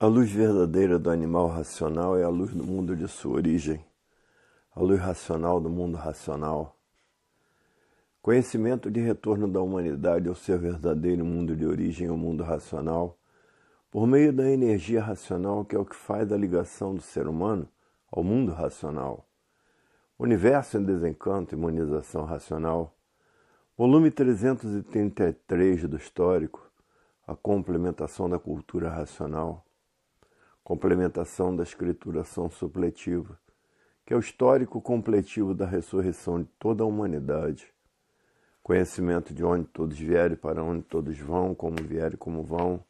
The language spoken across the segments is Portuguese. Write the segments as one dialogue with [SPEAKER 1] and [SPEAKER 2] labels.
[SPEAKER 1] A luz verdadeira do animal racional é a luz do mundo de sua origem, a luz racional do mundo racional. Conhecimento de retorno da humanidade ao seu verdadeiro mundo de origem, o mundo racional, por meio da energia racional, que é o que faz a ligação do ser humano ao mundo racional. Universo em Desencanto, Imunização Racional, volume 333 do Histórico, a complementação da cultura racional, complementação da escrituração supletiva, que é o histórico completivo da ressurreição de toda a humanidade, conhecimento de onde todos vierem, para onde todos vão, como vierem e como vão,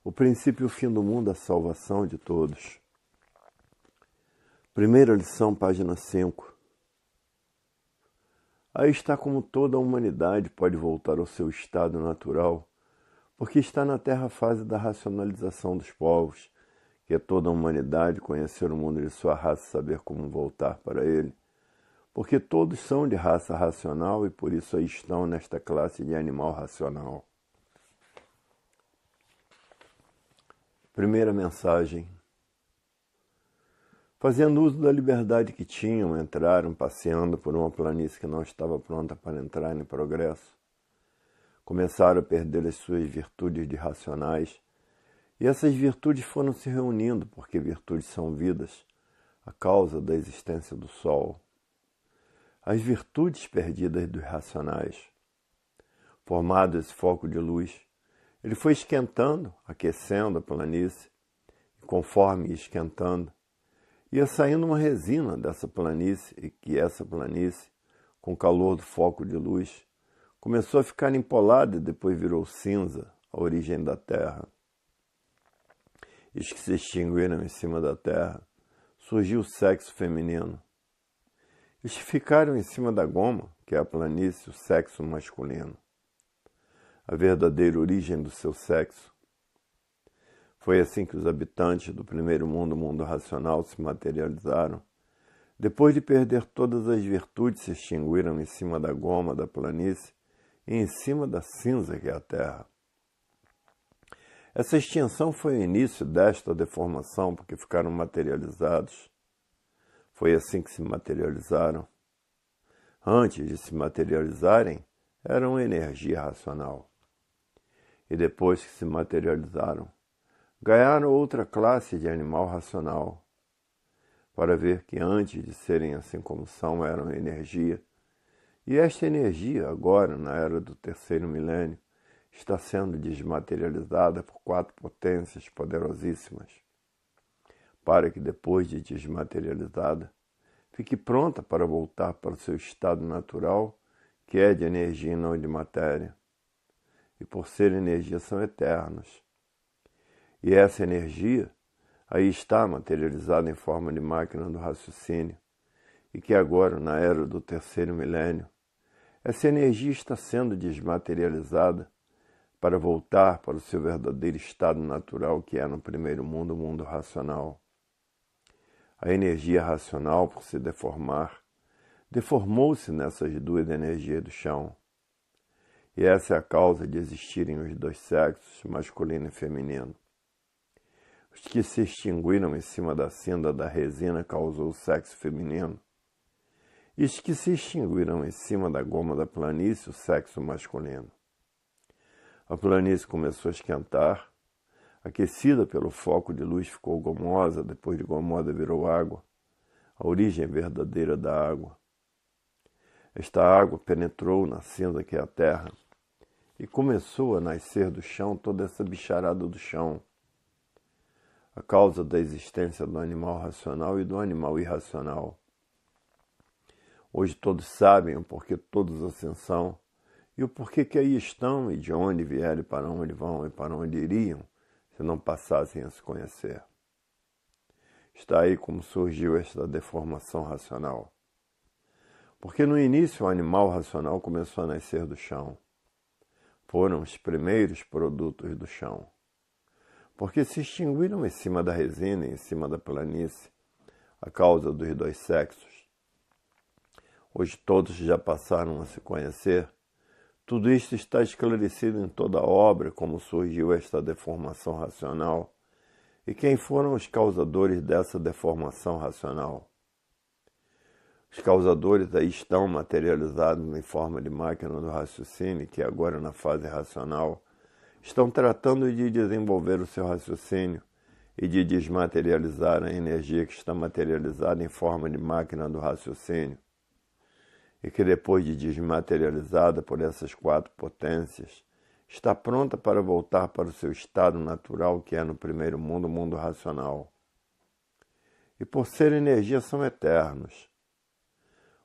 [SPEAKER 1] o princípio e o fim do mundo, a salvação de todos. Primeira lição, página 5. Aí está como toda a humanidade pode voltar ao seu estado natural, porque está na terra a fase da racionalização dos povos, que é toda a humanidade conhecer o mundo de sua raça e saber como voltar para ele, porque todos são de raça racional e por isso aí estão nesta classe de animal racional. Primeira mensagem. Fazendo uso da liberdade que tinham, entraram passeando por uma planície que não estava pronta para entrar em progresso. Começaram a perder as suas virtudes de racionais, e essas virtudes foram se reunindo, porque virtudes são vidas, a causa da existência do Sol. As virtudes perdidas dos racionais. Formado esse foco de luz, ele foi esquentando, aquecendo a planície, e conforme ia esquentando, ia saindo uma resina dessa planície, e que essa planície, com o calor do foco de luz, começou a ficar empolada e depois virou cinza, a origem da Terra. E os que se extinguiram em cima da Terra, surgiu o sexo feminino. E os que ficaram em cima da goma, que é a planície, o sexo masculino. A verdadeira origem do seu sexo. Foi assim que os habitantes do primeiro mundo, o mundo racional, se materializaram. Depois de perder todas as virtudes, se extinguiram em cima da goma da planície e em cima da cinza que é a Terra. Essa extinção foi o início desta deformação, porque ficaram materializados. Foi assim que se materializaram. Antes de se materializarem, eram energia racional. E depois que se materializaram, ganharam outra classe de animal racional, para ver que antes de serem assim como são, eram energia. E esta energia, agora, na era do terceiro milênio, está sendo desmaterializada por 4 potências poderosíssimas, para que depois de desmaterializada, fique pronta para voltar para o seu estado natural, que é de energia e não de matéria. E por ser energia são eternas. E essa energia aí está materializada em forma de máquina do raciocínio, e que agora, na era do terceiro milênio, essa energia está sendo desmaterializada para voltar para o seu verdadeiro estado natural, que é no primeiro mundo, o mundo racional. A energia racional, por se deformar, deformou-se nessas duas energias do chão. E essa é a causa de existirem os dois sexos, masculino e feminino. Os que se extinguiram em cima da cinza da resina causou o sexo feminino. E os que se extinguiram em cima da goma da planície, o sexo masculino. A planície começou a esquentar, aquecida pelo foco de luz ficou gomosa, depois de gomosa virou água, a origem verdadeira da água. Esta água penetrou na cinza que é a terra e começou a nascer do chão toda essa bicharada do chão, a causa da existência do animal racional e do animal irracional. Hoje todos sabem o porquê todos assim são, e o porquê que aí estão, e de onde vieram, para onde vão e para onde iriam, se não passassem a se conhecer. Está aí como surgiu esta deformação racional. Porque no início o animal racional começou a nascer do chão. Foram os primeiros produtos do chão. Porque se extinguiram em cima da resina, em cima da planície, a causa dos dois sexos. Hoje todos já passaram a se conhecer. Tudo isto está esclarecido em toda a obra, como surgiu esta deformação racional E quem foram os causadores dessa deformação racional? Os causadores aí estão materializados em forma de máquina do raciocínio, que agora na fase racional estão tratando de desenvolver o seu raciocínio e de desmaterializar a energia que está materializada em forma de máquina do raciocínio, e que depois de desmaterializada por essas 4 potências, está pronta para voltar para o seu estado natural, que é no primeiro mundo, o mundo racional. E por ser energia, são eternos.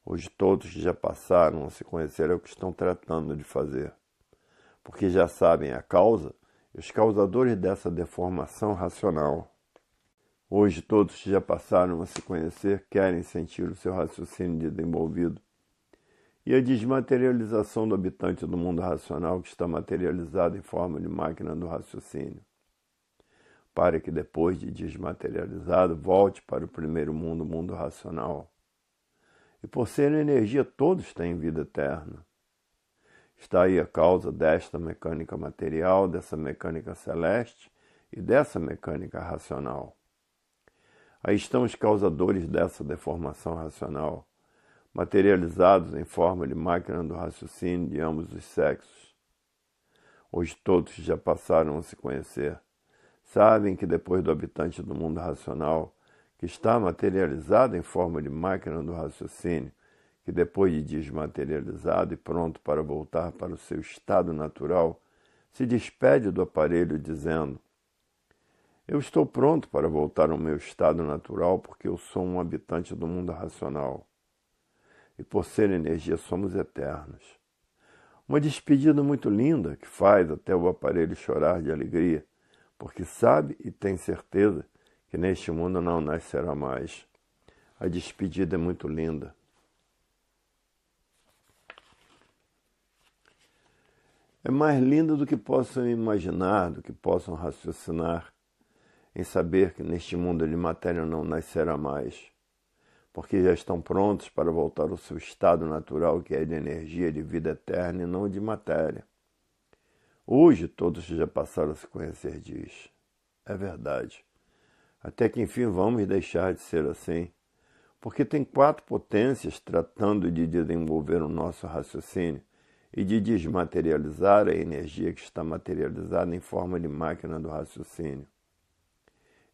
[SPEAKER 1] Hoje todos que já passaram a se conhecer é o que estão tratando de fazer, porque já sabem a causa e os causadores dessa deformação racional. Hoje todos que já passaram a se conhecer querem sentir o seu raciocínio desenvolvido e a desmaterialização do habitante do mundo racional que está materializado em forma de máquina do raciocínio, para que depois de desmaterializado volte para o primeiro mundo, o mundo racional. E por ser energia, todos têm vida eterna. Está aí a causa desta mecânica material, dessa mecânica celeste e dessa mecânica racional. Aí estão os causadores dessa deformação racional, materializados em forma de máquina do raciocínio de ambos os sexos. Hoje todos já passaram a se conhecer. Sabem que depois do habitante do mundo racional, que está materializado em forma de máquina do raciocínio, que depois de desmaterializado e pronto para voltar para o seu estado natural, se despede do aparelho dizendo: eu estou pronto para voltar ao meu estado natural porque eu sou um habitante do mundo racional. E por ser energia somos eternos. Uma despedida muito linda que faz até o aparelho chorar de alegria, porque sabe e tem certeza que neste mundo não nascerá mais. A despedida é muito linda. É mais linda do que possam imaginar, do que possam raciocinar, em saber que neste mundo de matéria não nascerá mais, porque já estão prontos para voltar ao seu estado natural, que é de energia, de vida eterna e não de matéria. Hoje todos já passaram a se conhecer disso. É verdade. Até que enfim vamos deixar de ser assim, porque tem 4 potências tratando de desenvolver o nosso raciocínio e de desmaterializar a energia que está materializada em forma de máquina do raciocínio,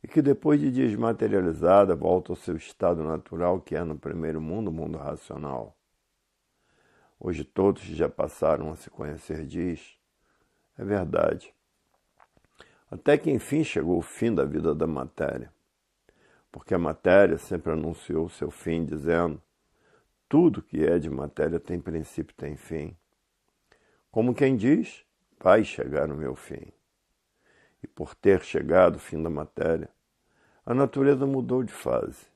[SPEAKER 1] e que depois de desmaterializada volta ao seu estado natural, que é no primeiro mundo, o mundo racional. Hoje todos já passaram a se conhecer disso. É verdade. Até que enfim chegou o fim da vida da matéria, porque a matéria sempre anunciou seu fim, dizendo: tudo que é de matéria tem princípio, tem fim. Como quem diz, vai chegar o meu fim. E por ter chegado o fim da matéria, a natureza mudou de fase,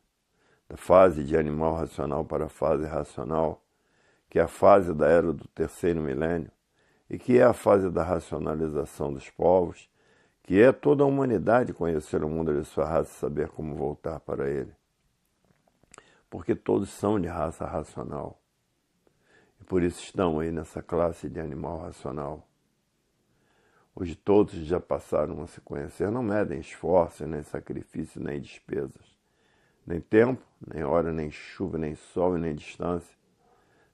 [SPEAKER 1] da fase de animal racional para a fase racional, que é a fase da era do 3º milênio, e que é a fase da racionalização dos povos, que é toda a humanidade conhecer o mundo de sua raça e saber como voltar para ele. Porque todos são de raça racional. E por isso estão aí nessa classe de animal racional. Hoje todos já passaram a se conhecer, não medem esforços, nem sacrifício, nem despesas, nem tempo, nem hora, nem chuva, nem sol e nem distância.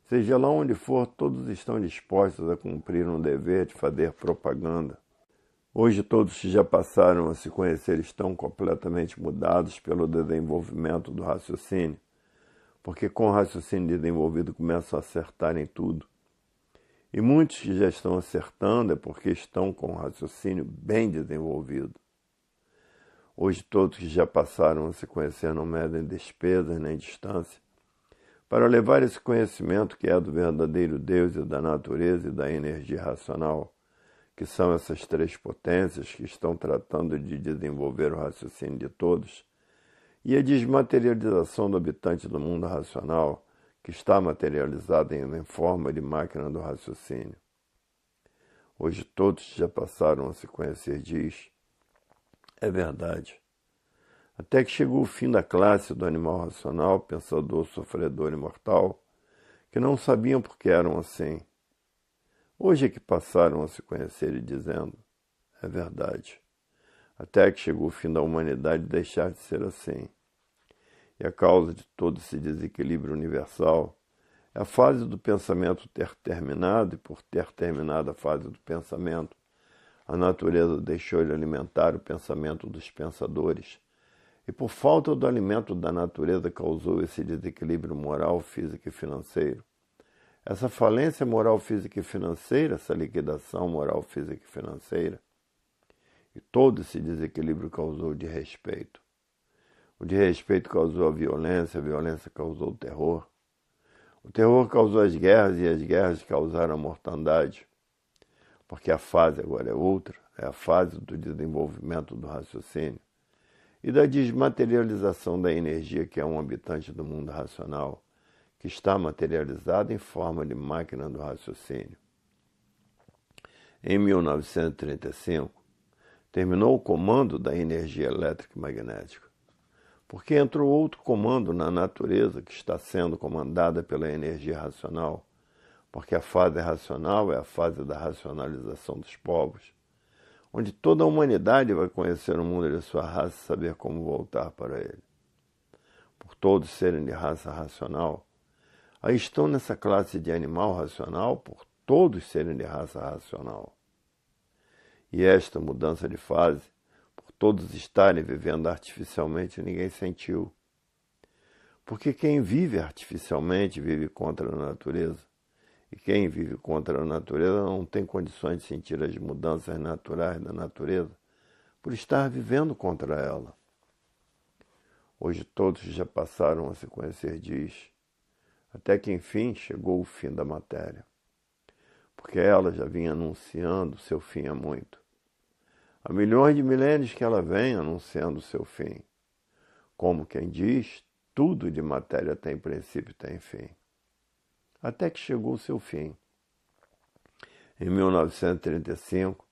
[SPEAKER 1] Seja lá onde for, todos estão dispostos a cumprir um dever de fazer propaganda. Hoje todos que já passaram a se conhecer estão completamente mudados pelo desenvolvimento do raciocínio, porque com o raciocínio desenvolvido começam a acertar em tudo. E muitos que já estão acertando é porque estão com o raciocínio bem desenvolvido. Hoje todos que já passaram a se conhecer não medem despesas nem distância, para levar esse conhecimento que é do verdadeiro Deus e da natureza e da energia racional, que são essas 3 potências que estão tratando de desenvolver o raciocínio de todos, e a desmaterialização do habitante do mundo racional, que está materializado em forma de máquina do raciocínio. Hoje todos já passaram a se conhecer disso. É verdade. Até que chegou o fim da classe do animal racional, pensador, sofredor e mortal, que não sabiam por que eram assim. Hoje é que passaram a se conhecer e dizendo: é verdade. até que chegou o fim da humanidade deixar de ser assim. E a causa de todo esse desequilíbrio universal é a fase do pensamento ter terminado, e por ter terminado a fase do pensamento, a natureza deixou de alimentar o pensamento dos pensadores, e por falta do alimento da natureza causou esse desequilíbrio moral, físico e financeiro. Essa falência moral, física e financeira, essa liquidação moral, física e financeira, e todo esse desequilíbrio causou o desrespeito. O desrespeito causou a violência causou o terror causou as guerras e as guerras causaram a mortandade, porque a fase agora é outra, é a fase do desenvolvimento do raciocínio e da desmaterialização da energia que é um habitante do mundo racional, que está materializado em forma de máquina do raciocínio. Em 1935, terminou o comando da energia elétrica e magnética, porque entrou outro comando na natureza que está sendo comandada pela energia racional, porque a fase racional é a fase da racionalização dos povos, onde toda a humanidade vai conhecer o mundo de sua raça e saber como voltar para ele. Por todos serem de raça racional, aí estão nessa classe de animal racional, por todos serem de raça racional. E esta mudança de fase, por todos estarem vivendo artificialmente, ninguém sentiu. Porque quem vive artificialmente vive contra a natureza. E quem vive contra a natureza não tem condições de sentir as mudanças naturais da natureza por estar vivendo contra ela. Hoje todos já passaram a se conhecer, diz, até que enfim chegou o fim da matéria, porque ela já vinha anunciando seu fim há muito. Há milhões de milênios que ela vem anunciando seu fim. Como quem diz, tudo de matéria tem princípio e tem fim. Até que chegou o seu fim. Em 1935,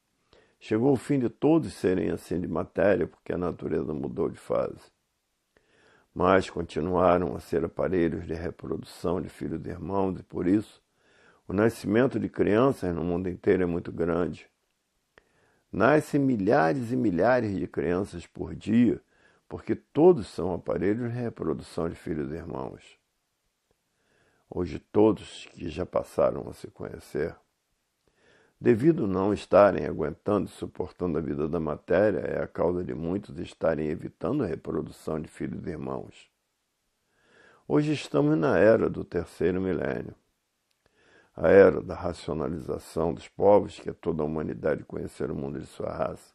[SPEAKER 1] chegou o fim de todos serem assim de matéria, porque a natureza mudou de fase. Mas continuaram a ser aparelhos de reprodução de filhos e irmãos, e por isso o nascimento de crianças no mundo inteiro é muito grande. Nascem milhares e milhares de crianças por dia, porque todos são aparelhos de reprodução de filhos e irmãos. Hoje todos que já passaram a se conhecer, devido não estarem aguentando e suportando a vida da matéria, é a causa de muitos estarem evitando a reprodução de filhos e irmãos. Hoje estamos na era do terceiro milênio, a era da racionalização dos povos, que é toda a humanidade conhecer o mundo de sua raça,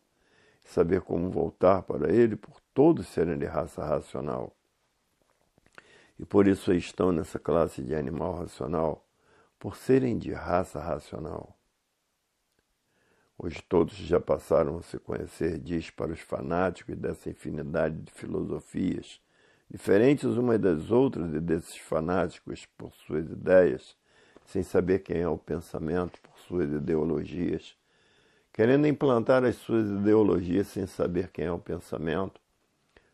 [SPEAKER 1] e saber como voltar para ele por todos serem de raça racional. E por isso estão nessa classe de animal racional, por serem de raça racional. Hoje todos já passaram a se conhecer, diz para os fanáticos dessa infinidade de filosofias, diferentes umas das outras e desses fanáticos por suas ideias, sem saber quem é o pensamento, por suas ideologias, querendo implantar as suas ideologias sem saber quem é o pensamento,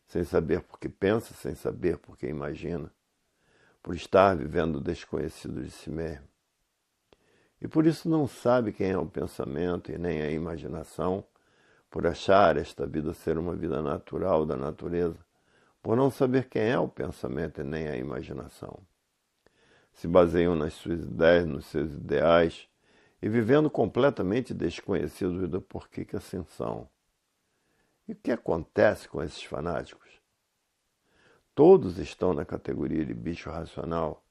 [SPEAKER 1] sem saber por que pensa, sem saber por que imagina, por estar vivendo desconhecido de si mesmo. E por isso não sabe quem é o pensamento e nem a imaginação, por achar esta vida ser uma vida natural da natureza, por não saber quem é o pensamento e nem a imaginação. Se baseiam nas suas ideias, nos seus ideais, e vivendo completamente desconhecidos do porquê que assim são. E o que acontece com esses fanáticos? Todos estão na categoria de bicho racional,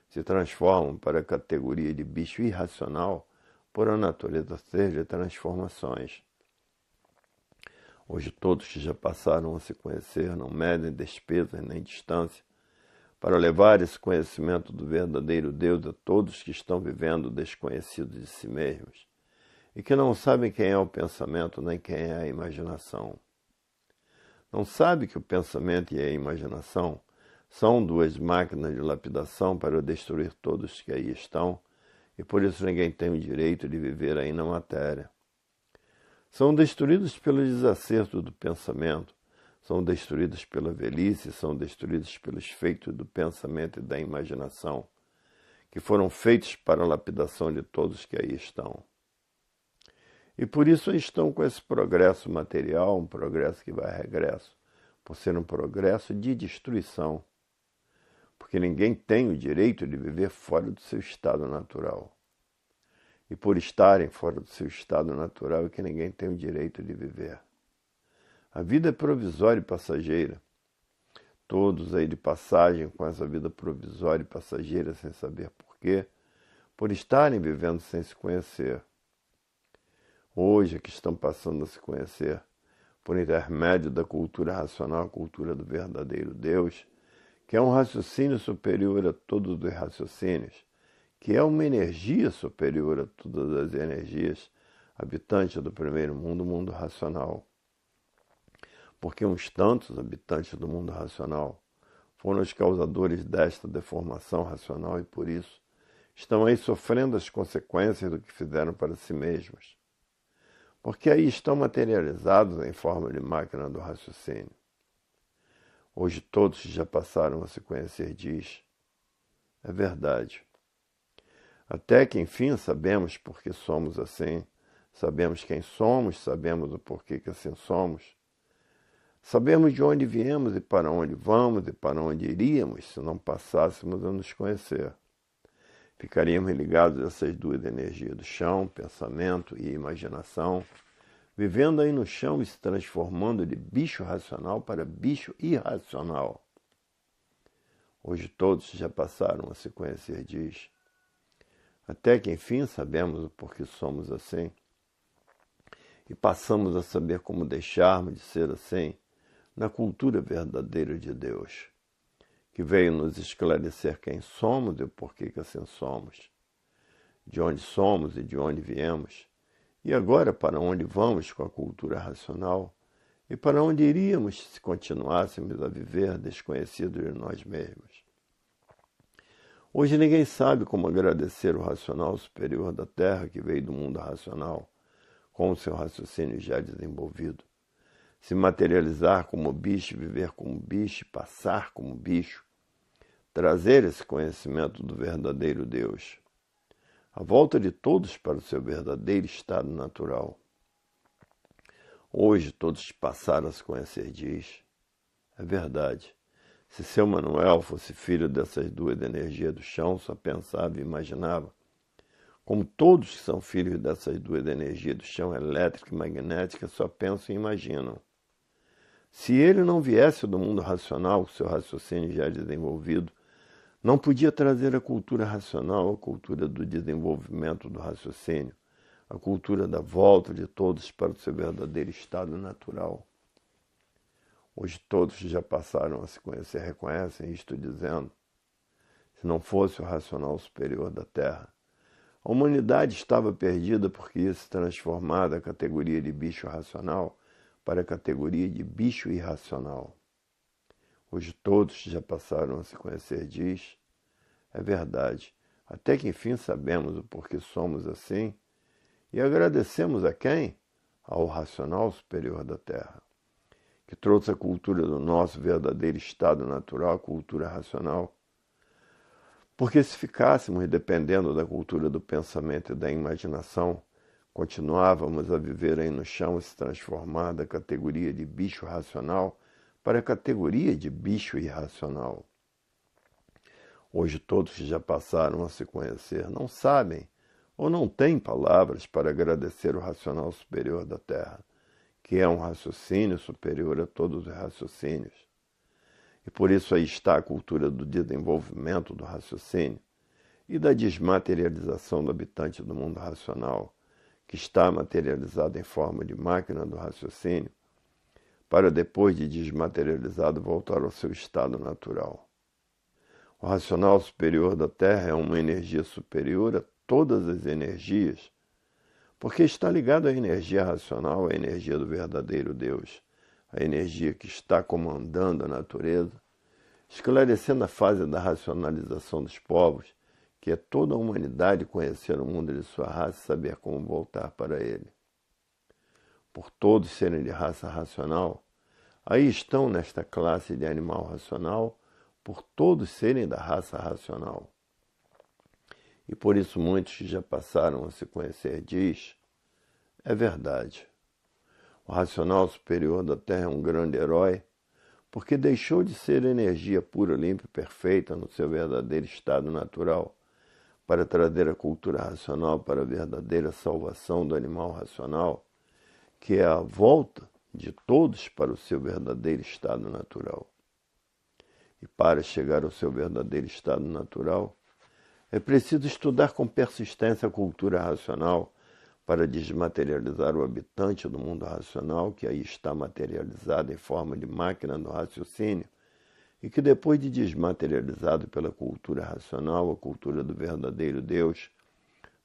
[SPEAKER 1] se transformam para a categoria de bicho irracional por a natureza ser de transformações. Hoje todos que já passaram a se conhecer não medem despesas nem distância para levar esse conhecimento do verdadeiro Deus a todos que estão vivendo desconhecidos de si mesmos e que não sabem quem é o pensamento nem quem é a imaginação. Não sabe que o pensamento e a imaginação são duas máquinas de lapidação para destruir todos que aí estão, e por isso ninguém tem o direito de viver aí na matéria. São destruídos pelo desacerto do pensamento, são destruídos pela velhice, são destruídos pelos feitos do pensamento e da imaginação, que foram feitos para a lapidação de todos que aí estão. E por isso estão com esse progresso material, um progresso que vai a regresso, por ser um progresso de destruição. Porque ninguém tem o direito de viver fora do seu estado natural. E por estarem fora do seu estado natural é que ninguém tem o direito de viver. A vida é provisória e passageira. Todos aí de passagem com essa vida provisória e passageira sem saber porquê, por estarem vivendo sem se conhecer. Hoje é que estão passando a se conhecer, por intermédio da cultura racional, a cultura do verdadeiro Deus, que é um raciocínio superior a todos os raciocínios, que é uma energia superior a todas as energias, habitante do primeiro mundo, o mundo racional. Porque uns tantos habitantes do mundo racional foram os causadores desta deformação racional e, por isso, estão aí sofrendo as consequências do que fizeram para si mesmos. Porque aí estão materializados em forma de máquina do raciocínio. Hoje todos já passaram a se conhecer, diz. É verdade. Até que, enfim, sabemos por que somos assim, sabemos quem somos, sabemos o porquê que assim somos. Sabemos de onde viemos e para onde vamos e para onde iríamos se não passássemos a nos conhecer. Ficaríamos ligados a essas duas energias do chão, pensamento e imaginação, vivendo aí no chão e se transformando de bicho racional para bicho irracional. Hoje todos já passaram a se conhecer, diz. Até que, enfim, sabemos o porquê somos assim. E passamos a saber como deixarmos de ser assim na cultura verdadeira de Deus, que veio nos esclarecer quem somos e o porquê que assim somos, de onde somos e de onde viemos, e agora para onde vamos com a cultura racional e para onde iríamos se continuássemos a viver desconhecidos de nós mesmos. Hoje ninguém sabe como agradecer o racional superior da Terra que veio do mundo racional, com o seu raciocínio já desenvolvido. Se materializar como bicho, viver como bicho, passar como bicho, trazer esse conhecimento do verdadeiro Deus, a volta de todos para o seu verdadeiro estado natural. Hoje todos passaram a se conhecer, diz. É verdade. Se seu Manuel fosse filho dessas duas energias do chão, só pensava e imaginava. Como todos que são filhos dessas duas energias do chão, elétrica e magnética, só pensam e imaginam. Se ele não viesse do mundo racional, o seu raciocínio já desenvolvido, não podia trazer a cultura racional, a cultura do desenvolvimento do raciocínio, a cultura da volta de todos para o seu verdadeiro estado natural. Hoje todos já passaram a se conhecer, reconhecem isto dizendo, se não fosse o racional superior da Terra, a humanidade estava perdida porque ia se transformar da categoria de bicho racional para a categoria de bicho irracional. Hoje todos já passaram a se conhecer, diz. É verdade. Até que enfim sabemos o porquê somos assim e agradecemos a quem? Ao racional superior da Terra, que trouxe a cultura do nosso verdadeiro estado natural, a cultura racional. Porque se ficássemos dependendo da cultura do pensamento e da imaginação, continuávamos a viver aí no chão e se transformar da categoria de bicho racional para a categoria de bicho irracional. Hoje todos que já passaram a se conhecer não sabem ou não têm palavras para agradecer o racional superior da Terra, que é um raciocínio superior a todos os raciocínios. E por isso aí está a cultura do desenvolvimento do raciocínio e da desmaterialização do habitante do mundo racional, que está materializado em forma de máquina do raciocínio, para depois de desmaterializado voltar ao seu estado natural. O racional superior da Terra é uma energia superior a todas as energias, porque está ligado à energia racional, à energia do verdadeiro Deus, a energia que está comandando a natureza, esclarecendo a fase da racionalização dos povos, que é toda a humanidade conhecer o mundo de sua raça e saber como voltar para ele. Por todos serem de raça racional, aí estão nesta classe de animal racional, por todos serem da raça racional. E por isso muitos que já passaram a se conhecer diz, É verdade. O racional superior da Terra é um grande herói, porque deixou de ser energia pura, limpa e perfeita no seu verdadeiro estado natural, para trazer a cultura racional para a verdadeira salvação do animal racional, que é a volta de todos para o seu verdadeiro estado natural. E para chegar ao seu verdadeiro estado natural, é preciso estudar com persistência a cultura racional para desmaterializar o habitante do mundo racional, que aí está materializado em forma de máquina do raciocínio, e que depois de desmaterializado pela cultura racional, a cultura do verdadeiro Deus,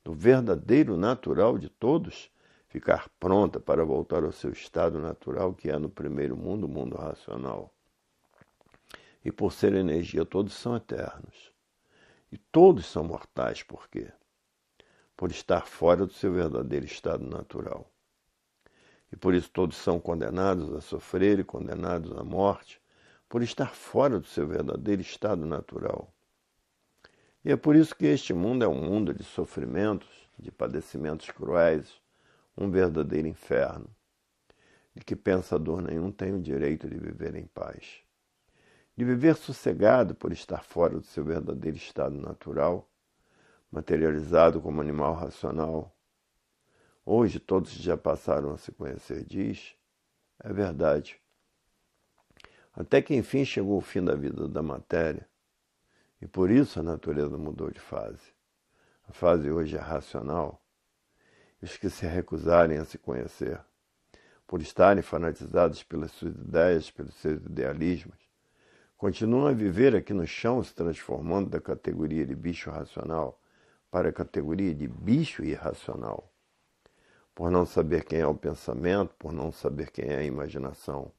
[SPEAKER 1] do verdadeiro natural de todos, ficar pronta para voltar ao seu estado natural, que é no primeiro mundo, o mundo racional. E por ser energia, todos são eternos. E todos são mortais, por quê? Por estar fora do seu verdadeiro estado natural. E por isso todos são condenados a sofrer e condenados à morte, por estar fora do seu verdadeiro estado natural. E é por isso que este mundo é um mundo de sofrimentos, de padecimentos cruéis, um verdadeiro inferno, de que pensador nenhum tem o direito de viver em paz. De viver sossegado por estar fora do seu verdadeiro estado natural, materializado como animal racional. Hoje todos já passaram a se conhecer, diz. É verdade. Até que enfim chegou o fim da vida da matéria, e por isso a natureza mudou de fase. A fase hoje é racional. E os que se recusarem a se conhecer, por estarem fanatizados pelas suas ideias, pelos seus idealismos, continuam a viver aqui no chão, se transformando da categoria de bicho racional para a categoria de bicho irracional, por não saber quem é o pensamento, por não saber quem é a imaginação.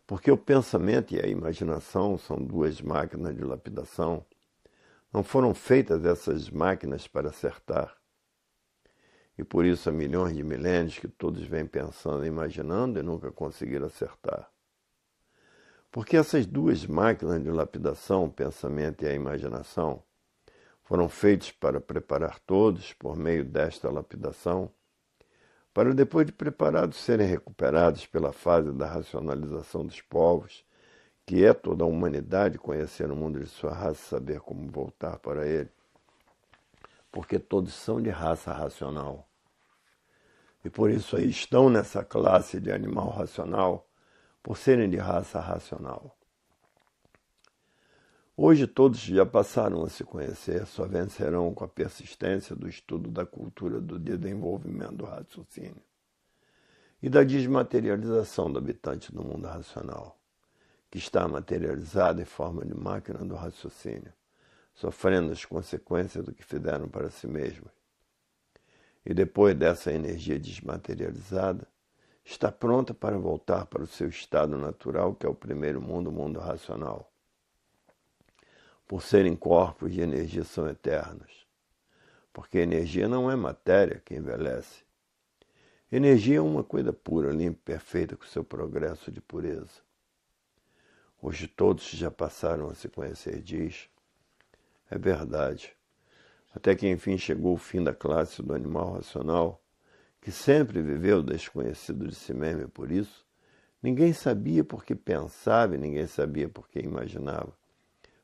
[SPEAKER 1] Porque o pensamento e a imaginação são duas máquinas de lapidação. Não foram feitas essas máquinas para acertar. E por isso há milhões de milênios que todos vêm pensando e imaginando e nunca conseguiram acertar. Porque essas duas máquinas de lapidação, o pensamento e a imaginação, foram feitos para preparar todos, por meio desta lapidação, para depois de preparados serem recuperados pela fase da racionalização dos povos, que é toda a humanidade conhecer o mundo de sua raça e saber como voltar para ele, porque todos são de raça racional. E por isso aí estão nessa classe de animal racional, por serem de raça racional. Hoje todos já passaram a se conhecer, só vencerão com a persistência do estudo da cultura do desenvolvimento do raciocínio e da desmaterialização do habitante do mundo racional, que está materializado em forma de máquina do raciocínio, sofrendo as consequências do que fizeram para si mesmos. E depois dessa energia desmaterializada, está pronta para voltar para o seu estado natural, que é o primeiro mundo, o mundo racional. Por serem corpos de energia, são eternos. Porque energia não é matéria que envelhece. Energia é uma coisa pura, limpa e perfeita com seu progresso de pureza. Hoje todos já passaram a se conhecer, diz. É verdade. Até que enfim chegou o fim da classe do animal racional, que sempre viveu desconhecido de si mesmo e por isso ninguém sabia por que pensava e ninguém sabia por que imaginava,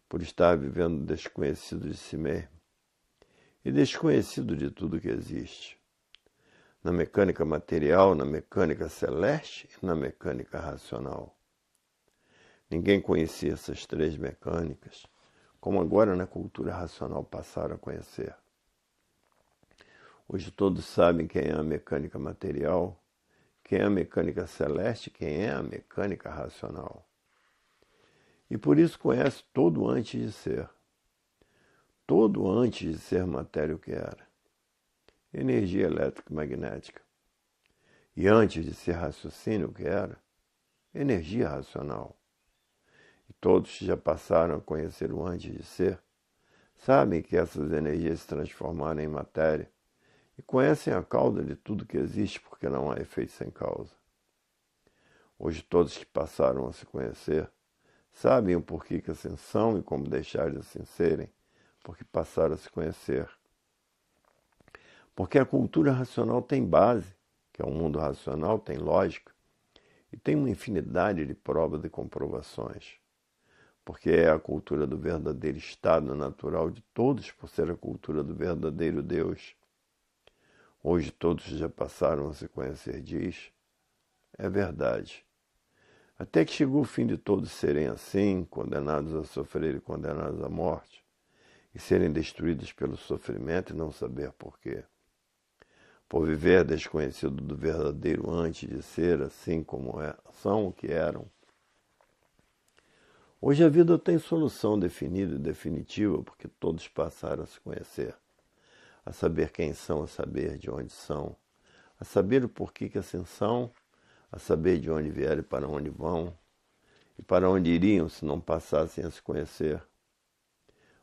[SPEAKER 1] por estar vivendo desconhecido de si mesmo e desconhecido de tudo que existe, na mecânica material, na mecânica celeste e na mecânica racional. Ninguém conhecia essas três mecânicas, como agora na cultura racional passaram a conhecer. Hoje todos sabem quem é a mecânica material, quem é a mecânica celeste, quem é a mecânica racional. E por isso conhece todo antes de ser. Todo antes de ser matéria o que era. Energia elétrica e magnética. E antes de ser raciocínio o que era. Energia racional. E todos já passaram a conhecer o antes de ser. Sabem que essas energias se transformaram em matéria. E conhecem a causa de tudo que existe, porque não há efeito sem causa. Hoje todos que passaram a se conhecer sabem o porquê que assim são e como deixar de assim serem, porque passaram a se conhecer. Porque a cultura racional tem base, que é o mundo racional, tem lógica, e tem uma infinidade de provas e comprovações. Porque é a cultura do verdadeiro estado natural de todos, por ser a cultura do verdadeiro Deus. Hoje todos já passaram a se conhecer, diz. É verdade. Até que chegou o fim de todos serem assim, condenados a sofrer e condenados à morte, e serem destruídos pelo sofrimento e não saber porquê. Por viver desconhecido do verdadeiro antes de ser assim como são o que eram. Hoje a vida tem solução definida e definitiva, porque todos passaram a se conhecer, a saber quem são, a saber de onde são, a saber o porquê que assim são, a saber de onde vieram e para onde vão, e para onde iriam se não passassem a se conhecer.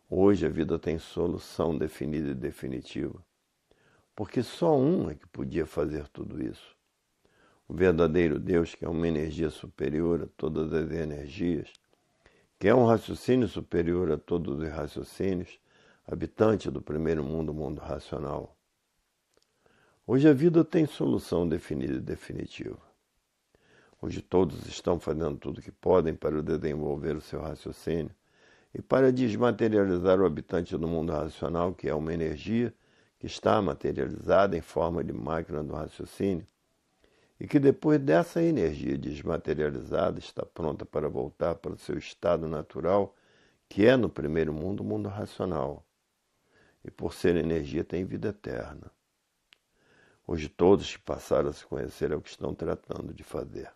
[SPEAKER 1] Hoje a vida tem solução definida e definitiva, porque só um é que podia fazer tudo isso. O verdadeiro Deus, que é uma energia superior a todas as energias, que é um raciocínio superior a todos os raciocínios, habitante do primeiro mundo, o mundo racional. Hoje a vida tem solução definida e definitiva. Hoje todos estão fazendo tudo o que podem para desenvolver o seu raciocínio e para desmaterializar o habitante do mundo racional, que é uma energia que está materializada em forma de máquina do raciocínio e que depois dessa energia desmaterializada está pronta para voltar para o seu estado natural, que é no primeiro mundo, o mundo racional. E por ser energia tem vida eterna. Hoje todos que passaram a se conhecer é o que estão tratando de fazer.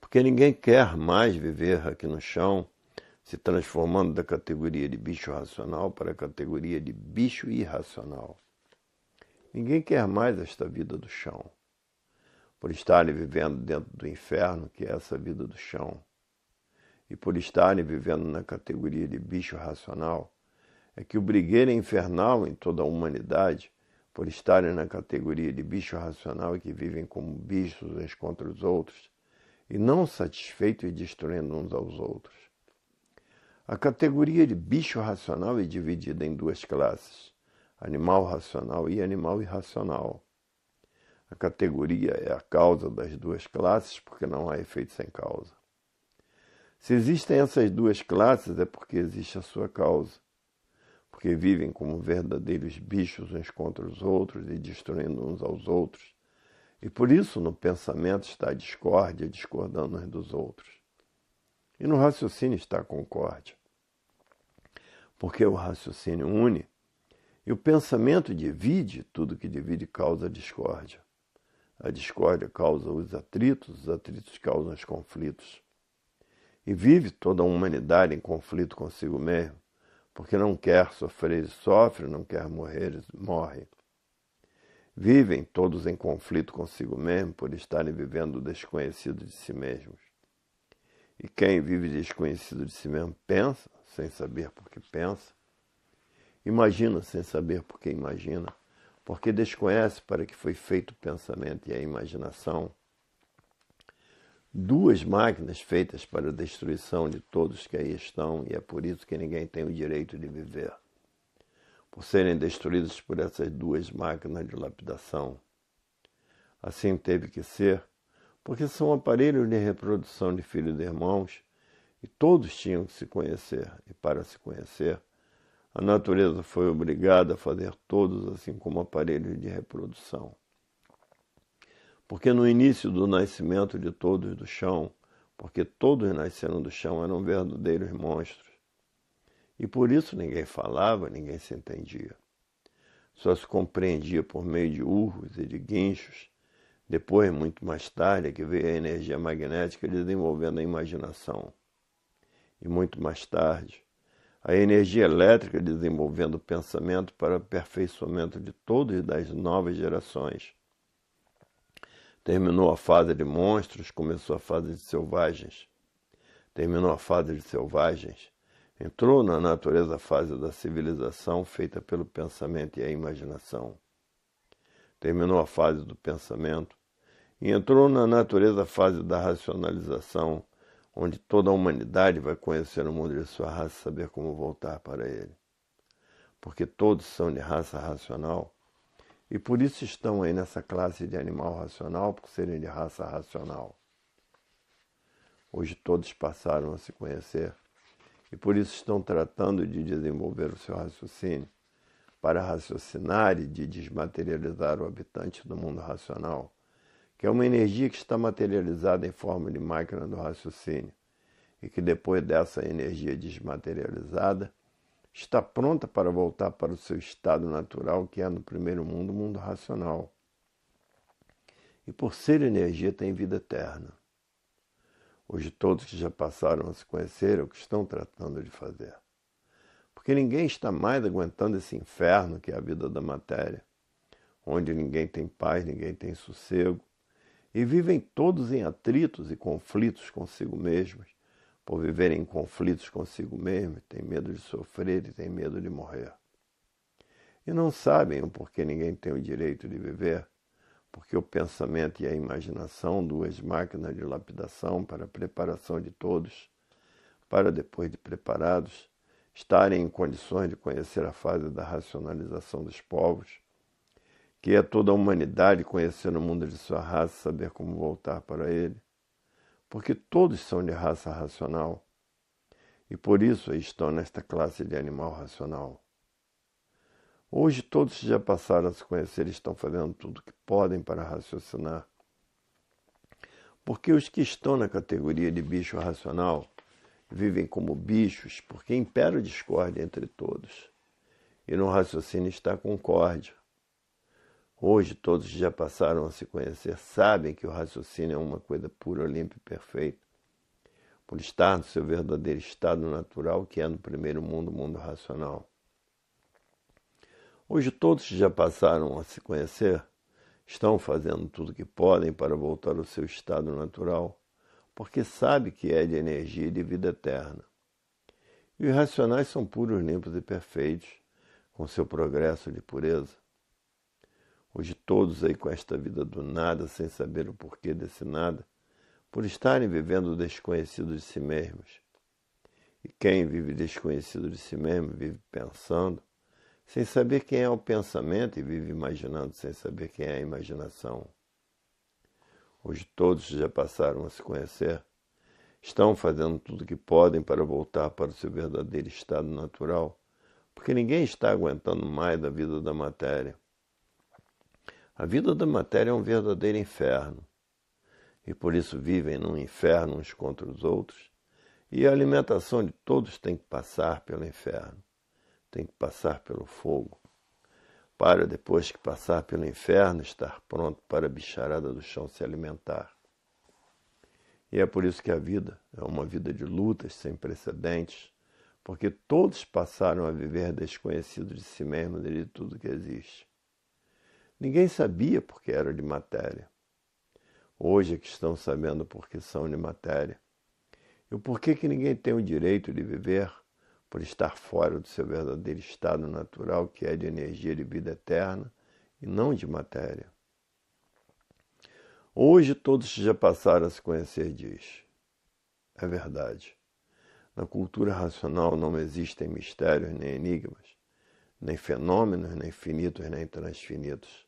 [SPEAKER 1] Porque ninguém quer mais viver aqui no chão, se transformando da categoria de bicho racional para a categoria de bicho irracional. Ninguém quer mais esta vida do chão, por estarem vivendo dentro do inferno, que é essa vida do chão, e por estarem vivendo na categoria de bicho racional, é que o brigueiro é infernal em toda a humanidade, por estarem na categoria de bicho racional e que vivem como bichos uns contra os outros, e não satisfeitos e destruindo uns aos outros. A categoria de bicho racional é dividida em duas classes, animal racional e animal irracional. A categoria é a causa das duas classes, porque não há efeito sem causa. Se existem essas duas classes, é porque existe a sua causa, porque vivem como verdadeiros bichos uns contra os outros e destruindo uns aos outros. E por isso no pensamento está a discórdia, discordando uns dos outros. E no raciocínio está a concórdia. Porque o raciocínio une e o pensamento divide, tudo que divide causa a discórdia. A discórdia causa os atritos causam os conflitos. E vive toda a humanidade em conflito consigo mesmo, porque não quer sofrer e sofre, não quer morrer e morre. Vivem todos em conflito consigo mesmo por estarem vivendo desconhecido de si mesmos. E quem vive desconhecido de si mesmo pensa, sem saber por que pensa, imagina sem saber por que imagina, porque desconhece para que foi feito o pensamento e a imaginação. Duas máquinas feitas para a destruição de todos que aí estão, e é por isso que ninguém tem o direito de viver. Por serem destruídos por essas duas máquinas de lapidação. Assim teve que ser, porque são aparelhos de reprodução de filhos e irmãos, e todos tinham que se conhecer, e para se conhecer, a natureza foi obrigada a fazer todos assim como aparelhos de reprodução. Porque no início do nascimento de todos do chão, porque todos nasceram do chão, eram verdadeiros monstros. E por isso ninguém falava, ninguém se entendia. Só se compreendia por meio de urros e de guinchos. Depois, muito mais tarde, é que veio a energia magnética desenvolvendo a imaginação. E muito mais tarde, a energia elétrica desenvolvendo o pensamento para o aperfeiçoamento de todos e das novas gerações. Terminou a fase de monstros, começou a fase de selvagens. Terminou a fase de selvagens, entrou na natureza a fase da civilização feita pelo pensamento e a imaginação. Terminou a fase do pensamento e entrou na natureza a fase da racionalização, onde toda a humanidade vai conhecer o mundo de sua raça e saber como voltar para ele. Porque todos são de raça racional, E por isso estão aí nessa classe de animal racional, por serem de raça racional. Hoje todos passaram a se conhecer e por isso estão tratando de desenvolver o seu raciocínio para raciocinar e de desmaterializar o habitante do mundo racional, que é uma energia que está materializada em forma de máquina do raciocínio e que depois dessa energia desmaterializada está pronta para voltar para o seu estado natural, que é no primeiro mundo, o mundo racional. E por ser energia tem vida eterna. Hoje todos que já passaram a se conhecer é o que estão tratando de fazer. Porque ninguém está mais aguentando esse inferno que é a vida da matéria, onde ninguém tem paz, ninguém tem sossego, e vivem todos em atritos e conflitos consigo mesmos. Por viverem em conflitos consigo mesmos, têm medo de sofrer e têm medo de morrer. E não sabem o porquê ninguém tem o direito de viver, porque o pensamento e a imaginação, duas máquinas de lapidação para a preparação de todos, para depois de preparados, estarem em condições de conhecer a fase da racionalização dos povos, que é toda a humanidade conhecer o mundo de sua raça, saber como voltar para ele, porque todos são de raça racional, e por isso estão nesta classe de animal racional. Hoje todos que já passaram a se conhecer estão fazendo tudo o que podem para raciocinar. Porque os que estão na categoria de bicho racional vivem como bichos, porque impera a discórdia entre todos. E no raciocínio está a concórdia. Hoje todos que já passaram a se conhecer sabem que o raciocínio é uma coisa pura, limpa e perfeita, por estar no seu verdadeiro estado natural, que é no primeiro mundo, o mundo racional. Hoje todos que já passaram a se conhecer estão fazendo tudo o que podem para voltar ao seu estado natural, porque sabe que é de energia e de vida eterna. E os racionais são puros, limpos e perfeitos, com seu progresso de pureza. Hoje todos aí com esta vida do nada, sem saber o porquê desse nada, por estarem vivendo o desconhecido de si mesmos. E quem vive desconhecido de si mesmo, vive pensando, sem saber quem é o pensamento, e vive imaginando sem saber quem é a imaginação. Hoje todos já passaram a se conhecer, estão fazendo tudo o que podem para voltar para o seu verdadeiro estado natural, porque ninguém está aguentando mais da vida da matéria. A vida da matéria é um verdadeiro inferno, e por isso vivem num inferno uns contra os outros, e a alimentação de todos tem que passar pelo inferno. Tem que passar pelo fogo, para depois que passar pelo inferno, estar pronto para a bicharada do chão se alimentar. E é por isso que a vida é uma vida de lutas sem precedentes, porque todos passaram a viver desconhecidos de si mesmos e de tudo que existe. Ninguém sabia porque era de matéria. Hoje é que estão sabendo porque são de matéria. E o porquê que ninguém tem o direito de viver por estar fora do seu verdadeiro estado natural, que é de energia de vida eterna e não de matéria. Hoje todos que já passaram a se conhecer diz: é verdade. Na cultura racional não existem mistérios nem enigmas, nem fenômenos, nem finitos, nem transfinitos.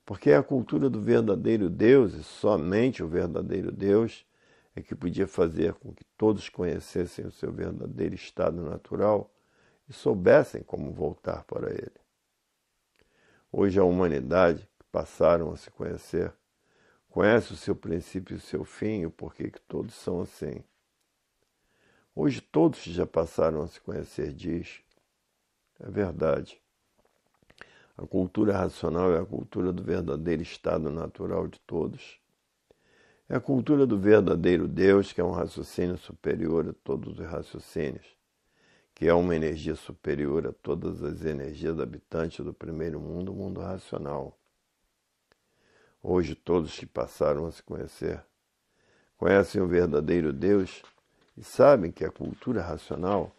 [SPEAKER 1] Porque é a cultura do verdadeiro Deus, e somente o verdadeiro Deus é que podia fazer com que todos conhecessem o seu verdadeiro estado natural e soubessem como voltar para ele. Hoje a humanidade, que passaram a se conhecer, conhece o seu princípio e o seu fim e o porquê que todos são assim. Hoje todos que já passaram a se conhecer diz: é verdade. A cultura racional é a cultura do verdadeiro estado natural de todos. É a cultura do verdadeiro Deus, que é um raciocínio superior a todos os raciocínios, que é uma energia superior a todas as energias habitantes do primeiro mundo, o mundo racional. Hoje todos que passaram a se conhecer conhecem o verdadeiro Deus e sabem que a cultura racional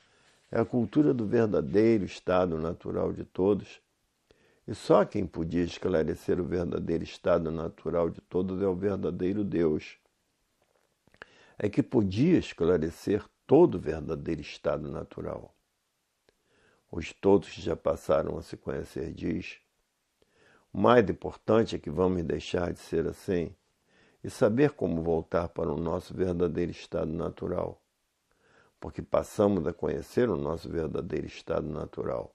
[SPEAKER 1] é a cultura do verdadeiro estado natural de todos. E só quem podia esclarecer o verdadeiro estado natural de todos é o verdadeiro Deus. É que podia esclarecer todo o verdadeiro estado natural. Hoje todos que já passaram a se conhecer diz: O mais importante é que vamos deixar de ser assim e saber como voltar para o nosso verdadeiro estado natural, porque passamos a conhecer o nosso verdadeiro estado natural.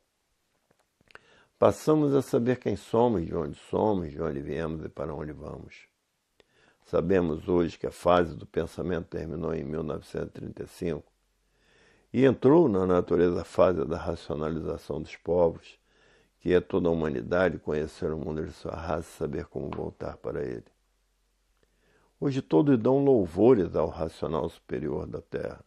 [SPEAKER 1] Passamos a saber quem somos, de onde viemos e para onde vamos. Sabemos hoje que a fase do pensamento terminou em 1935 e entrou na natureza a fase da racionalização dos povos, que é toda a humanidade conhecer o mundo de sua raça e saber como voltar para ele. Hoje todos dão louvores ao racional superior da Terra,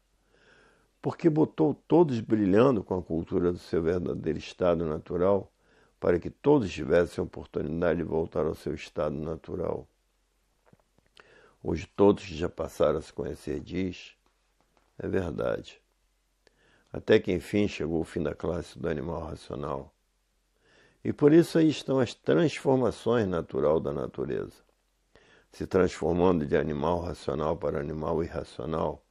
[SPEAKER 1] porque botou todos brilhando com a cultura do seu verdadeiro estado natural, para que todos tivessem a oportunidade de voltar ao seu estado natural. Hoje todos que já passaram a se conhecer diz, é verdade. Até que enfim chegou o fim da classe do animal racional. E por isso aí estão as transformações natural da natureza, se transformando de animal racional para animal irracional,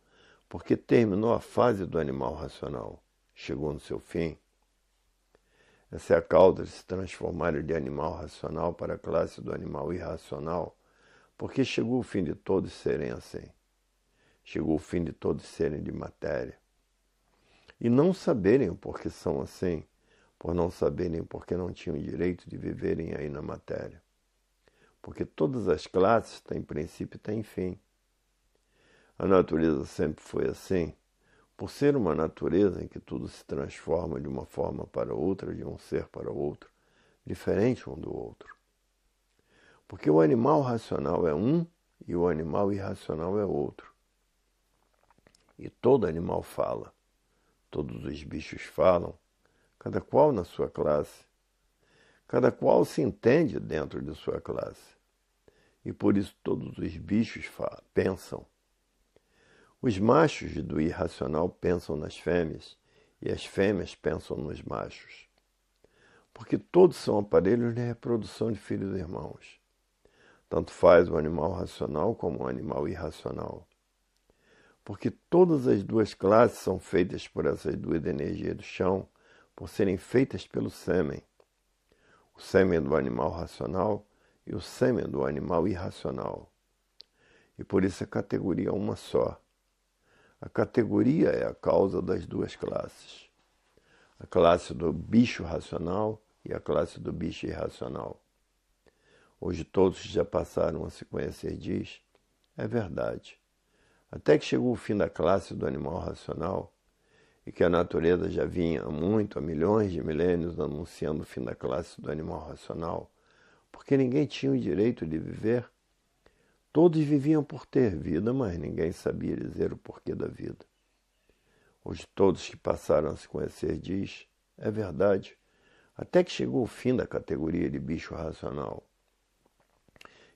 [SPEAKER 1] porque terminou a fase do animal racional, chegou no seu fim. Essa é a causa de se transformarem de animal racional para a classe do animal irracional, porque chegou o fim de todos serem assim. Chegou o fim de todos serem de matéria. E não saberem o porquê são assim, por não saberem porque não tinham direito de viverem aí na matéria. Porque todas as classes têm princípio e têm fim. A natureza sempre foi assim, por ser uma natureza em que tudo se transforma de uma forma para outra, de um ser para outro, diferente um do outro. Porque o animal racional é um e o animal irracional é outro. E todo animal fala, todos os bichos falam, cada qual na sua classe. Cada qual se entende dentro de sua classe. E por isso todos os bichos pensam. Os machos do irracional pensam nas fêmeas e as fêmeas pensam nos machos. Porque todos são aparelhos de reprodução de filhos irmãos. Tanto faz o animal racional como o animal irracional. Porque todas as duas classes são feitas por essas duas energias do chão, por serem feitas pelo sêmen. O sêmen do animal racional e o sêmen do animal irracional. E por isso a categoria é uma só. A categoria é a causa das duas classes. A classe do bicho racional e a classe do bicho irracional. Hoje todos que já passaram a se conhecer diz, é verdade. Até que chegou o fim da classe do animal racional, e que a natureza já vinha há milhões de milênios, anunciando o fim da classe do animal racional, porque ninguém tinha o direito de viver. Todos viviam por ter vida, mas ninguém sabia dizer o porquê da vida. Hoje todos que passaram a se conhecer diz, é verdade, até que chegou o fim da categoria de bicho racional.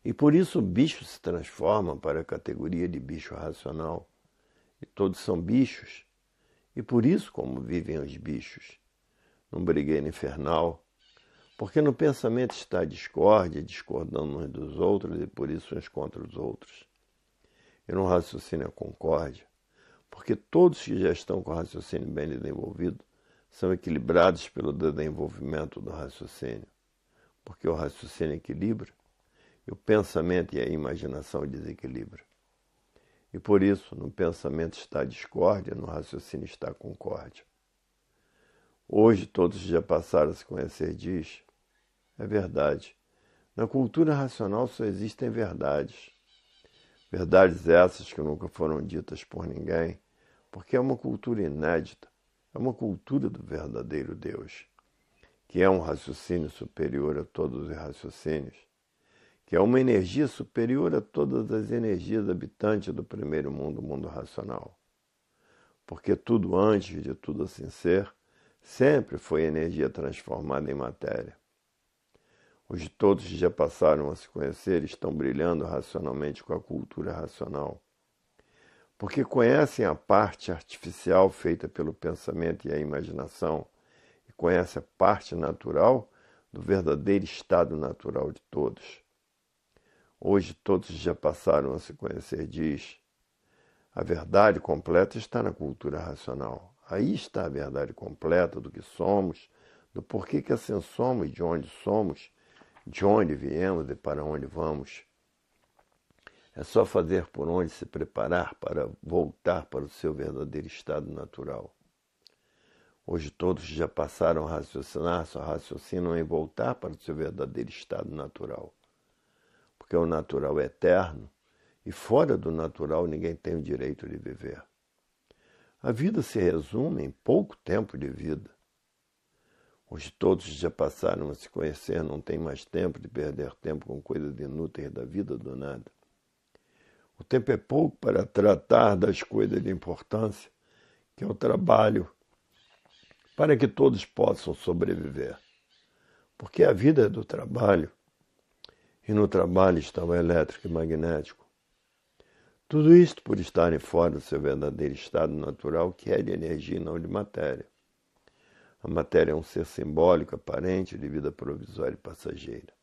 [SPEAKER 1] E por isso o bicho se transforma para a categoria de bicho racional. E todos são bichos. E por isso como vivem os bichos, num brigueiro infernal, porque no pensamento está a discórdia, discordando uns dos outros e por isso uns contra os outros. E no raciocínio a concórdia, porque todos que já estão com o raciocínio bem desenvolvido são equilibrados pelo desenvolvimento do raciocínio, porque o raciocínio equilibra e o pensamento e a imaginação desequilibram. E por isso, no pensamento está a discórdia, no raciocínio está a concórdia. Hoje, todos já passaram a se conhecer diz, é verdade. Na cultura racional só existem verdades. Verdades essas que nunca foram ditas por ninguém, porque é uma cultura inédita, é uma cultura do verdadeiro Deus, que é um raciocínio superior a todos os raciocínios, que é uma energia superior a todas as energias habitantes do primeiro mundo, o mundo racional. Porque tudo antes de tudo assim ser, sempre foi energia transformada em matéria. Hoje todos que já passaram a se conhecer estão brilhando racionalmente com a cultura racional, porque conhecem a parte artificial feita pelo pensamento e a imaginação, e conhecem a parte natural do verdadeiro estado natural de todos. Hoje todos já passaram a se conhecer diz, a verdade completa está na cultura racional. Aí está a verdade completa do que somos, do porquê que assim somos, de onde somos de onde viemos e para onde vamos. É só fazer por onde se preparar para voltar para o seu verdadeiro estado natural. Hoje todos já passaram a raciocinar, só raciocinam em voltar para o seu verdadeiro estado natural. Porque o natural é eterno e fora do natural ninguém tem o direito de viver. A vida se resume em pouco tempo de vida. Hoje todos já passaram a se conhecer, não tem mais tempo de perder tempo com coisas inúteis da vida do nada. O tempo é pouco para tratar das coisas de importância, que é o trabalho, para que todos possam sobreviver. Porque a vida é do trabalho, e no trabalho está o elétrico e magnético. Tudo isto por estarem fora do seu verdadeiro estado natural, que é de energia e não de matéria. A matéria é um ser simbólico, aparente, de vida provisória e passageira.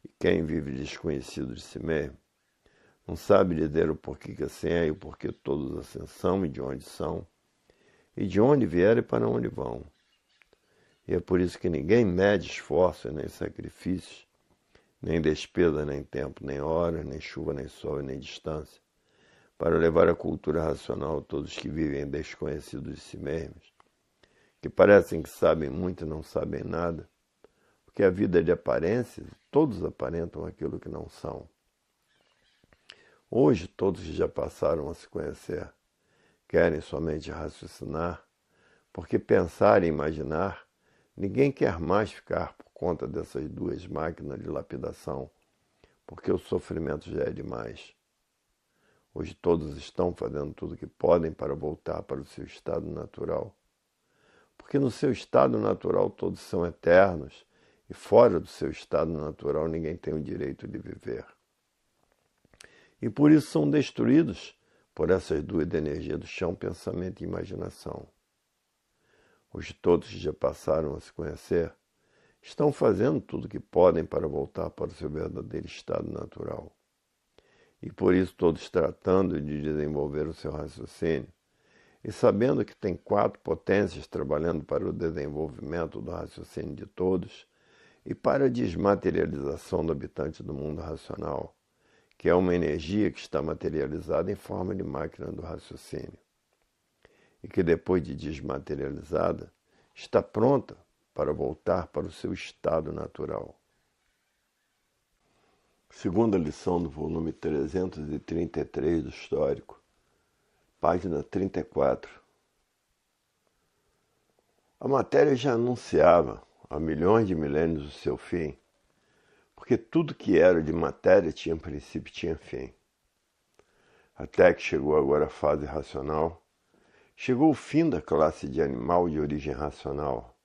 [SPEAKER 1] E quem vive desconhecido de si mesmo, não sabe dizer o porquê que assim é e o porquê todos assim são e de onde são, e de onde vieram e para onde vão. E é por isso que ninguém mede esforço nem sacrifícios, nem despesa, nem tempo, nem horas, nem chuva, nem sol, nem distância, para levar a cultura racional a todos que vivem desconhecidos de si mesmos, que parecem que sabem muito e não sabem nada, porque a vida é de aparências e todos aparentam aquilo que não são. Hoje todos já passaram a se conhecer, querem somente raciocinar, porque pensar e imaginar, ninguém quer mais ficar por conta dessas duas máquinas de lapidação, porque o sofrimento já é demais. Hoje todos estão fazendo tudo o que podem para voltar para o seu estado natural, porque no seu estado natural todos são eternos e fora do seu estado natural ninguém tem o direito de viver. E por isso são destruídos por essas duas energias do chão, pensamento e imaginação. Hoje todos que já passaram a se conhecer estão fazendo tudo o que podem para voltar para o seu verdadeiro estado natural. E por isso todos tratando de desenvolver o seu raciocínio e sabendo que tem 4 potências trabalhando para o desenvolvimento do raciocínio de todos e para a desmaterialização do habitante do mundo racional, que é uma energia que está materializada em forma de máquina do raciocínio, e que depois de desmaterializada, está pronta para voltar para o seu estado natural. Segunda lição do volume 333 do Histórico, página 34. A matéria já anunciava há milhões de milênios o seu fim, porque tudo que era de matéria tinha princípio e tinha fim. Até que chegou agora a fase racional, chegou o fim da classe de animal de origem racional.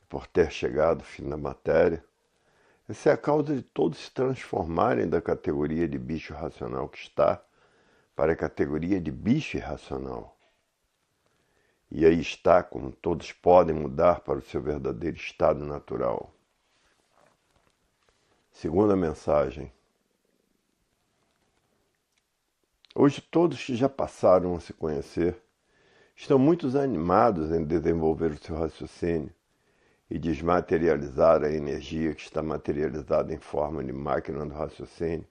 [SPEAKER 1] E por ter chegado o fim da matéria, essa é a causa de todos se transformarem da categoria de bicho racional que está para a categoria de bicho irracional. E aí está como todos podem mudar para o seu verdadeiro estado natural. Segunda mensagem. Hoje todos que já passaram a se conhecer estão muito animados em desenvolver o seu raciocínio e desmaterializar a energia que está materializada em forma de máquina do raciocínio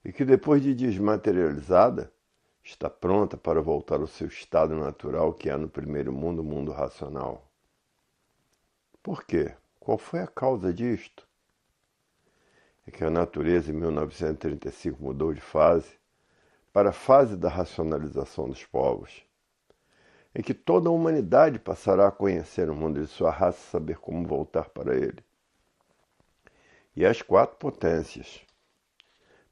[SPEAKER 1] e que depois de desmaterializada está pronta para voltar ao seu estado natural que é no primeiro mundo, o mundo racional. Por quê? Qual foi a causa disto? É que a natureza em 1935 mudou de fase para a fase da racionalização dos povos, em que toda a humanidade passará a conhecer o mundo de sua raça e saber como voltar para ele. E as 4 potências.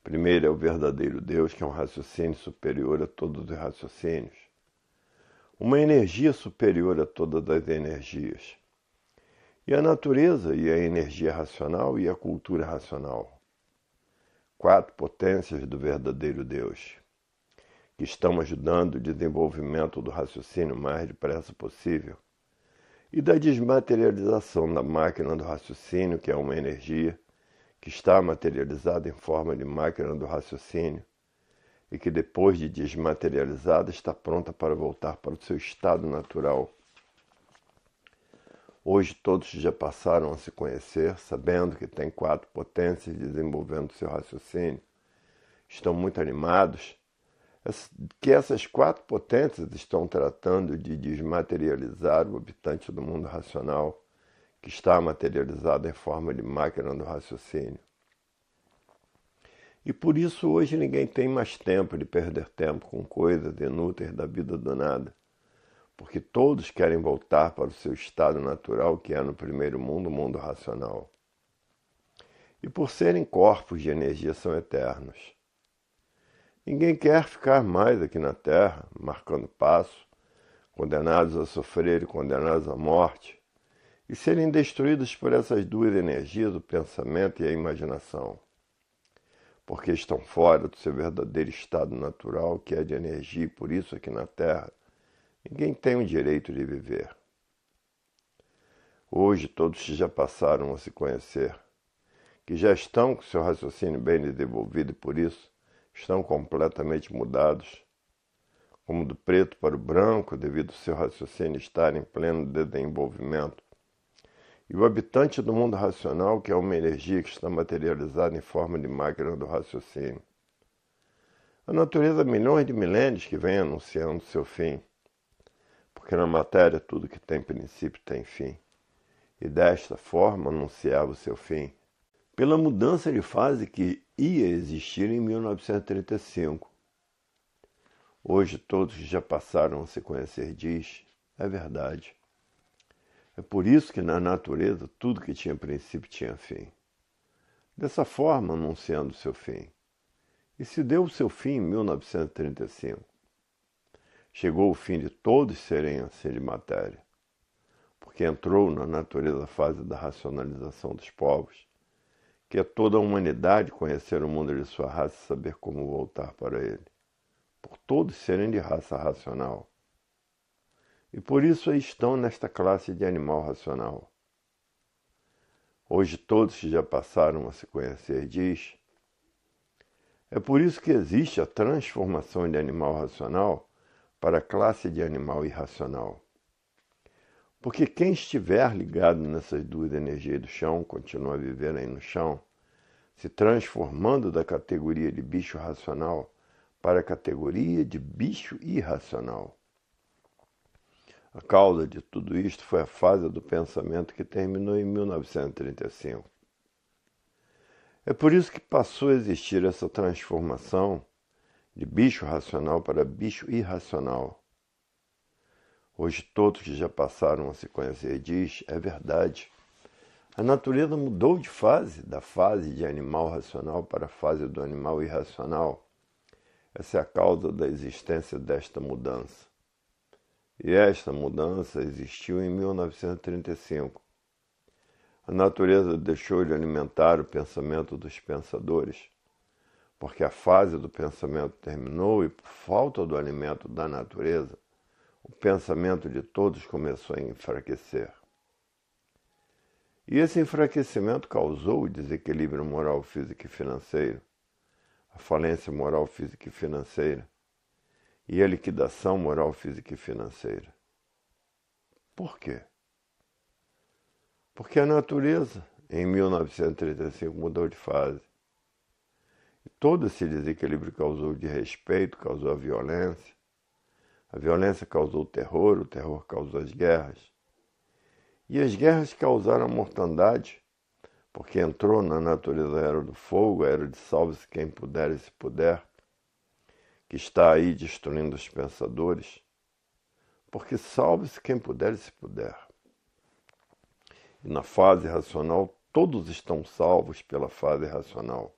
[SPEAKER 1] Primeiro é o verdadeiro Deus, que é um raciocínio superior a todos os raciocínios, uma energia superior a todas as energias. E a natureza e a energia racional e a cultura racional. 4 potências do verdadeiro Deus, que estão ajudando o desenvolvimento do raciocínio o mais depressa possível e da desmaterialização da máquina do raciocínio, que é uma energia que está materializada em forma de máquina do raciocínio e que depois de desmaterializada está pronta para voltar para o seu estado natural. Hoje todos já passaram a se conhecer, sabendo que tem 4 potências desenvolvendo seu raciocínio. Estão muito animados, que essas 4 potências estão tratando de desmaterializar o habitante do mundo racional, que está materializado em forma de máquina do raciocínio. E por isso hoje ninguém tem mais tempo de perder tempo com coisas inúteis da vida do nada, porque todos querem voltar para o seu estado natural, que é no primeiro mundo, o mundo racional. E por serem corpos de energia, são eternos. Ninguém quer ficar mais aqui na Terra, marcando passo, condenados a sofrer e condenados à morte, e serem destruídos por essas 2 energias, o pensamento e a imaginação, porque estão fora do seu verdadeiro estado natural, que é de energia, e por isso aqui na Terra ninguém tem o direito de viver. Hoje todos já passaram a se conhecer, que já estão com seu raciocínio bem desenvolvido e por isso estão completamente mudados, como do preto para o branco, devido ao seu raciocínio estar em pleno desenvolvimento. E o habitante do mundo racional, que é uma energia que está materializada em forma de máquina do raciocínio. A natureza há milhões de milênios que vem anunciando seu fim, porque na matéria tudo que tem princípio tem fim, e desta forma anunciava o seu fim. Pela mudança de fase que ia existir em 1935. Hoje todos que já passaram a se conhecer diz, é verdade. É por isso que na natureza tudo que tinha princípio tinha fim. Dessa forma anunciando o seu fim. E se deu o seu fim em 1935. Chegou o fim de todos serem assim de matéria, porque entrou na natureza a fase da racionalização dos povos, que é toda a humanidade conhecer o mundo de sua raça e saber como voltar para ele, por todos serem de raça racional. E por isso aí estão nesta classe de animal racional. Hoje todos que já passaram a se conhecer diz, é por isso que existe a transformação de animal racional para a classe de animal irracional. Porque quem estiver ligado nessas 2 energias do chão, continua a viver aí no chão, se transformando da categoria de bicho racional para a categoria de bicho irracional. A causa de tudo isto foi a fase do pensamento que terminou em 1935. É por isso que passou a existir essa transformação de bicho racional para bicho irracional. Hoje todos que já passaram a se conhecer diz, é verdade. A natureza mudou de fase, da fase de animal racional para a fase do animal irracional. Essa é a causa da existência desta mudança. E esta mudança existiu em 1935. A natureza deixou de alimentar o pensamento dos pensadores, porque a fase do pensamento terminou e, por falta do alimento da natureza, o pensamento de todos começou a enfraquecer. E esse enfraquecimento causou o desequilíbrio moral, físico e financeiro, a falência moral, física e financeira, e a liquidação moral, física e financeira. Por quê? Porque a natureza, em 1935, mudou de fase. E todo esse desequilíbrio causou desrespeito, causou a violência causou o terror causou as guerras. E as guerras causaram a mortandade, porque entrou na natureza a era do fogo, a era de salve-se quem puder e se puder, que está aí destruindo os pensadores, porque salve-se quem puder e se puder. E na fase racional, todos estão salvos pela fase racional.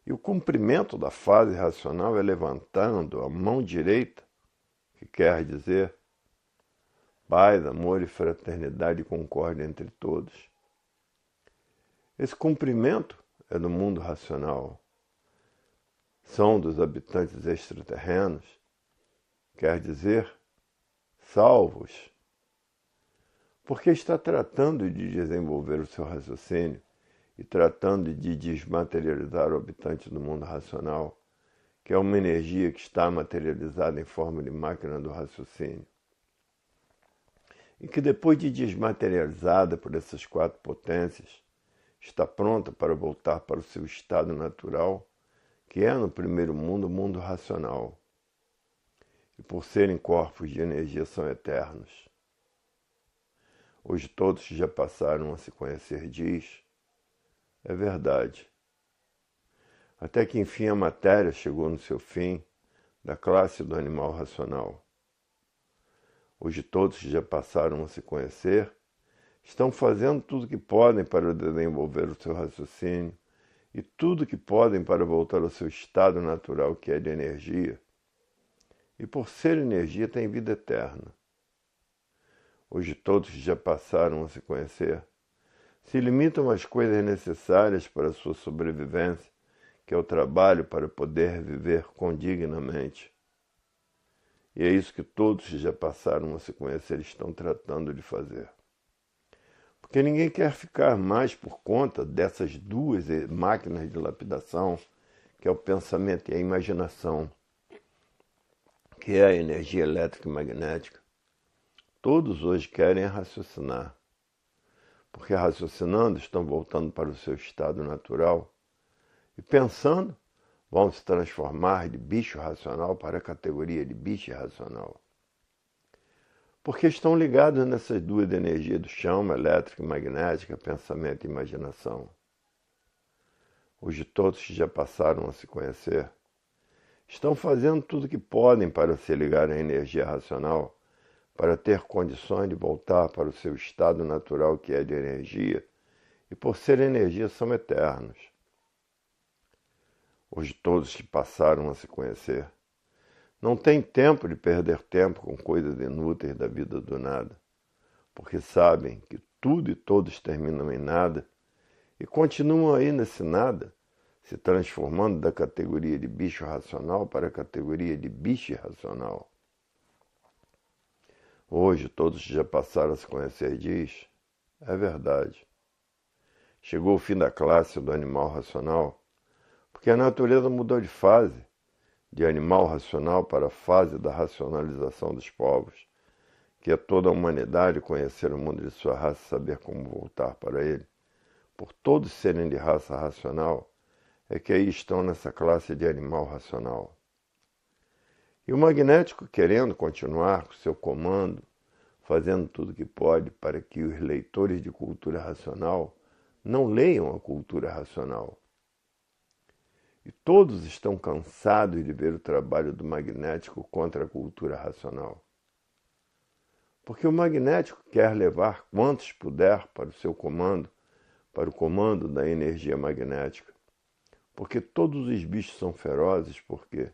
[SPEAKER 1] E o cumprimento da fase racional é levantando a mão direita, que quer dizer paz, amor e fraternidade e concórdia entre todos. Esse cumprimento é do mundo racional. São dos habitantes extraterrenos, quer dizer salvos, porque está tratando de desenvolver o seu raciocínio e tratando de desmaterializar o habitante do mundo racional, que é uma energia que está materializada em forma de máquina do raciocínio. e que depois de desmaterializada por essas quatro potências, está pronta para voltar para o seu estado natural, que é no primeiro mundo o mundo racional. E por serem corpos de energia são eternos. Hoje todos já passaram a se conhecer, diz, é verdade. Até que enfim a matéria chegou no seu fim, da classe do animal racional. Hoje todos já passaram a se conhecer, estão fazendo tudo o que podem para desenvolver o seu raciocínio e tudo o que podem para voltar ao seu estado natural, que é de energia. E por ser energia, tem vida eterna. Hoje todos já passaram a se conhecer, se limitam às coisas necessárias para a sua sobrevivência, que é o trabalho para poder viver condignamente. E é isso que todos que já passaram a se conhecer estão tratando de fazer. Porque ninguém quer ficar mais por conta dessas duas máquinas de lapidação, que é o pensamento e a imaginação, que é a energia elétrica e magnética. Todos hoje querem raciocinar, porque raciocinando estão voltando para o seu estado natural e pensando vão se transformar de bicho racional para a categoria de bicho irracional. Porque estão ligados nessas duas energias do chão, elétrica e magnética, pensamento e imaginação. Hoje todos que já passaram a se conhecer estão fazendo tudo o que podem para se ligar à energia racional, para ter condições de voltar para o seu estado natural, que é de energia, e por ser energia são eternos. Hoje todos que passaram a se conhecer não têm tempo de perder tempo com coisas inúteis da vida do nada, porque sabem que tudo e todos terminam em nada e continuam aí nesse nada, se transformando da categoria de bicho racional para a categoria de bicho irracional. Hoje todos já passaram a se conhecer, diz, é verdade. Chegou o fim da classe do animal racional, porque a natureza mudou de fase, de animal racional para a fase da racionalização dos povos, que é toda a humanidade conhecer o mundo de sua raça e saber como voltar para ele. Por todos serem de raça racional, é que aí estão nessa classe de animal racional. E o magnético, querendo continuar com seu comando, fazendo tudo o que pode para que os leitores de cultura racional não leiam a cultura racional. E todos estão cansados de ver o trabalho do magnético contra a cultura racional. Porque o magnético quer levar quantos puder para o seu comando, para o comando da energia magnética. Porque todos os bichos são ferozes, por quê?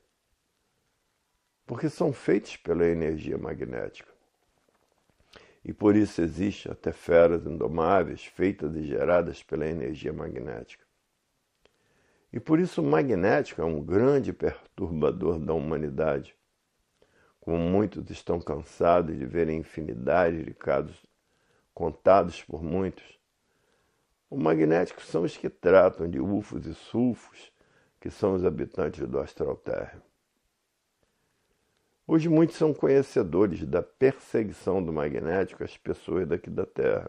[SPEAKER 1] Porque são feitos pela energia magnética. E por isso existe até feras indomáveis, feitas e geradas pela energia magnética. E por isso o magnético é um grande perturbador da humanidade. Como muitos estão cansados de ver a infinidade de casos contados por muitos, o magnético são os que tratam de ufos e sulfos, que são os habitantes do astral terra. Hoje muitos são conhecedores da perseguição do magnético às pessoas daqui da Terra.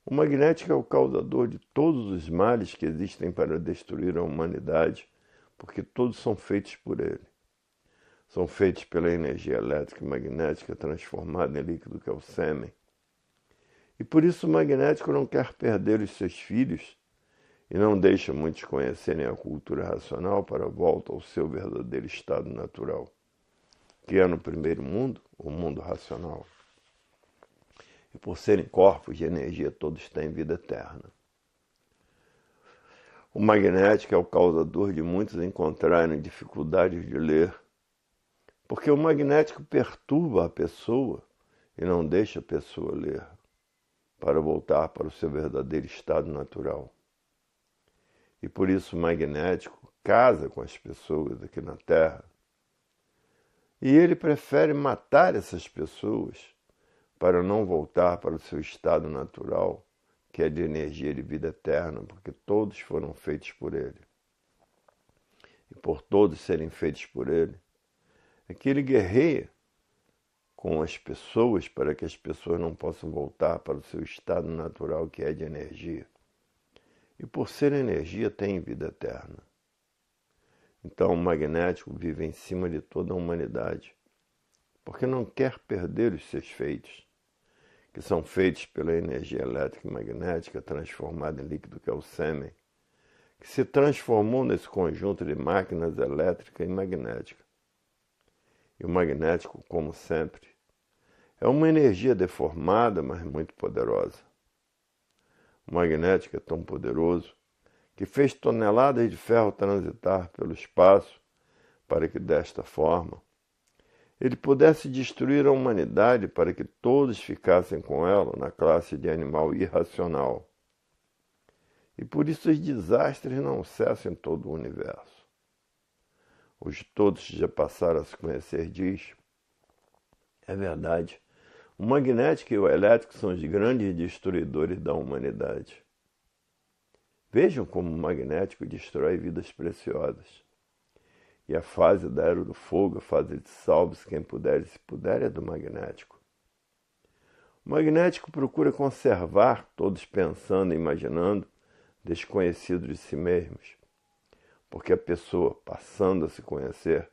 [SPEAKER 1] O magnético é o causador de todos os males que existem para destruir a humanidade, porque todos são feitos por ele. São feitos pela energia elétrica e magnética transformada em líquido, que é o sêmen. E por isso o magnético não quer perder os seus filhos e não deixa muitos conhecerem a cultura racional para a volta ao seu verdadeiro estado natural, que é no primeiro mundo, o mundo racional. E por serem corpos de energia, todos têm vida eterna. O magnético é o causador de muitos encontrarem dificuldades de ler, porque o magnético perturba a pessoa e não deixa a pessoa ler, para voltar para o seu verdadeiro estado natural. E por isso o magnético casa com as pessoas aqui na Terra. E ele prefere matar essas pessoas para não voltar para o seu estado natural, que é de energia de vida eterna, porque todos foram feitos por ele. E por todos serem feitos por ele, é que ele guerreia com as pessoas para que as pessoas não possam voltar para o seu estado natural, que é de energia. E por ser energia, tem vida eterna. Então o magnético vive em cima de toda a humanidade, porque não quer perder os seus feitos, que são feitos pela energia elétrica e magnética transformada em líquido, que é o sêmen, que se transformou nesse conjunto de máquinas elétrica e magnética. E o magnético, como sempre, é uma energia deformada, mas muito poderosa. O magnético é tão poderoso que fez toneladas de ferro transitar pelo espaço para que, desta forma, ele pudesse destruir a humanidade para que todos ficassem com ela na classe de animal irracional. E por isso os desastres não cessam em todo o universo. Hoje todos já passaram a se conhecer diz, é verdade, o magnético e o elétrico são os grandes destruidores da humanidade. Vejam como o magnético destrói vidas preciosas. E a fase da era do fogo, a fase de salve-se quem puder e se puder, é do magnético. O magnético procura conservar, todos pensando e imaginando, desconhecidos de si mesmos. Porque a pessoa, passando a se conhecer,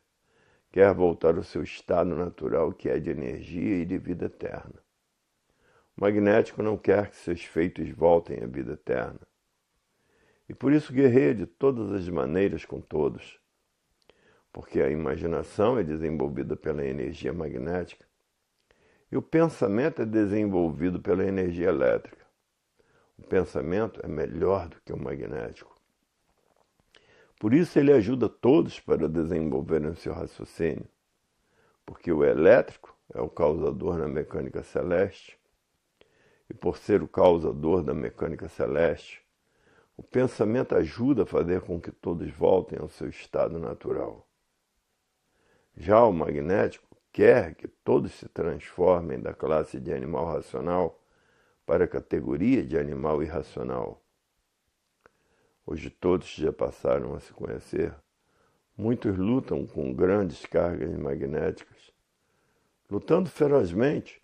[SPEAKER 1] quer voltar ao seu estado natural, que é de energia e de vida eterna. O magnético não quer que seus feitos voltem à vida eterna. E por isso guerreia de todas as maneiras com todos. Porque a imaginação é desenvolvida pela energia magnética e o pensamento é desenvolvido pela energia elétrica. O pensamento é melhor do que o magnético. Por isso ele ajuda todos para desenvolverem o seu raciocínio, porque o elétrico é o causador na mecânica celeste, e por ser o causador da mecânica celeste, o pensamento ajuda a fazer com que todos voltem ao seu estado natural. Já o magnético quer que todos se transformem da classe de animal racional para a categoria de animal irracional. Hoje todos já passaram a se conhecer. Muitos lutam com grandes cargas magnéticas, lutando ferozmente,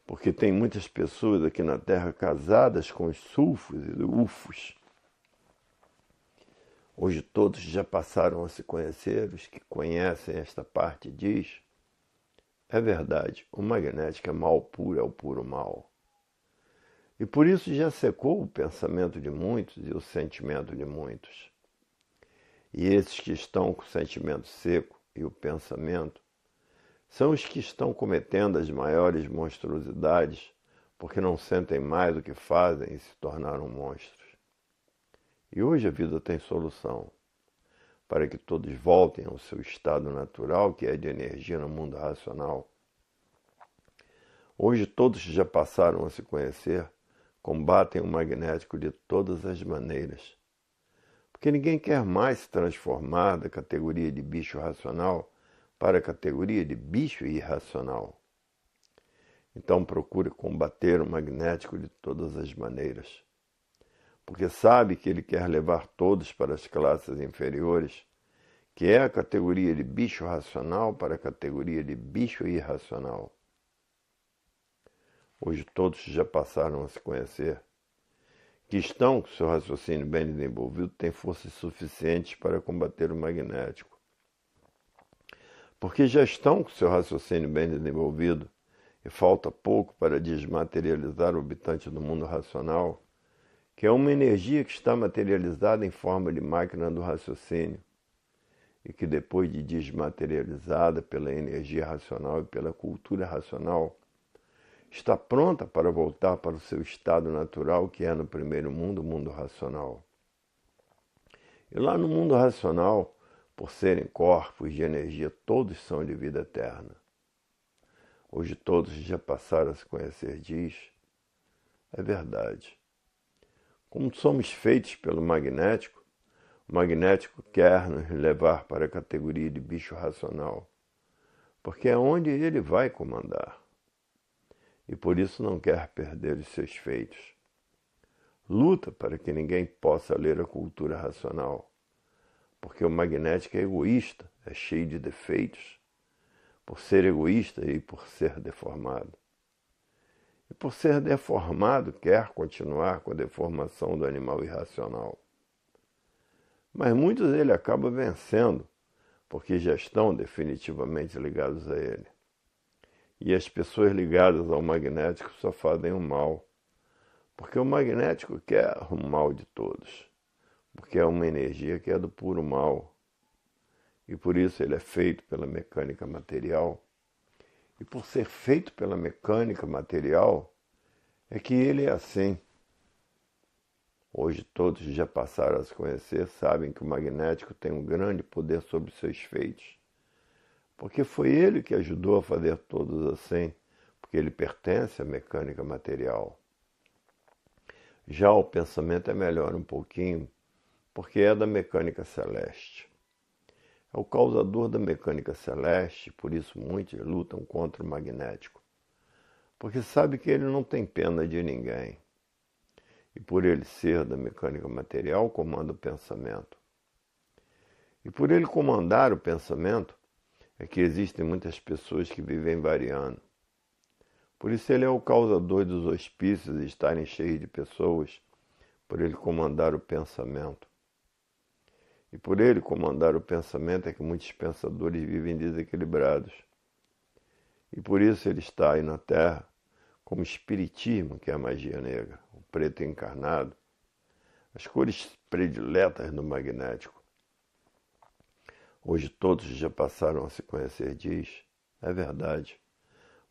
[SPEAKER 1] porque tem muitas pessoas aqui na Terra casadas com os sulfos e ufos. Hoje todos já passaram a se conhecer, os que conhecem esta parte diz, é verdade, o magnético é mal puro, é o puro mal. E por isso já secou o pensamento de muitos e o sentimento de muitos. E esses que estão com o sentimento seco e o pensamento são os que estão cometendo as maiores monstruosidades porque não sentem mais o que fazem e se tornaram monstros. E hoje a vida tem solução para que todos voltem ao seu estado natural, que é de energia no mundo racional. Hoje todos já passaram a se conhecer, combatem o magnético de todas as maneiras. Porque ninguém quer mais se transformar da categoria de bicho racional para a categoria de bicho irracional. Então procure combater o magnético de todas as maneiras. Porque sabe que ele quer levar todos para as classes inferiores, que é a categoria de bicho racional para a categoria de bicho irracional. Hoje todos já passaram a se conhecer, que estão com seu raciocínio bem desenvolvido, têm forças suficientes para combater o magnético. Porque já estão com seu raciocínio bem desenvolvido e falta pouco para desmaterializar o habitante do mundo racional, que é uma energia que está materializada em forma de máquina do raciocínio e que depois de desmaterializada pela energia racional e pela cultura racional, está pronta para voltar para o seu estado natural, que é no primeiro mundo, o mundo racional. E lá no mundo racional, por serem corpos de energia, todos são de vida eterna. Hoje todos já passaram a se conhecer, diz, é verdade. Como somos feitos pelo magnético, o magnético quer nos levar para a categoria de bicho racional, porque é onde ele vai comandar. E por isso não quer perder os seus feitos. Luta para que ninguém possa ler a cultura racional, porque o magnético é egoísta, é cheio de defeitos, por ser egoísta e por ser deformado. E por ser deformado, quer continuar com a deformação do animal irracional. Mas muitos ele acaba vencendo, porque já estão definitivamente ligados a ele. E as pessoas ligadas ao magnético só fazem o mal, porque o magnético quer o mal de todos, porque é uma energia que é do puro mal. E por isso ele é feito pela mecânica material. E por ser feito pela mecânica material, é que ele é assim. Hoje todos já passaram a se conhecer, sabem que o magnético tem um grande poder sobre seus feitos. Porque foi ele que ajudou a fazer todos assim, porque ele pertence à mecânica material. Já o pensamento é melhor um pouquinho, porque é da mecânica celeste. É o causador da mecânica celeste, por isso muitos lutam contra o magnético. Porque sabe que ele não tem pena de ninguém. E por ele ser da mecânica material, comanda o pensamento. E por ele comandar o pensamento, é que existem muitas pessoas que vivem variando. Por isso ele é o causador dos hospícios estarem cheios de pessoas, por ele comandar o pensamento. E por ele comandar o pensamento é que muitos pensadores vivem desequilibrados. E por isso ele está aí na Terra, como o espiritismo, que é a magia negra, o preto encarnado, as cores prediletas do magnético. Hoje todos já passaram a se conhecer, diz. É verdade.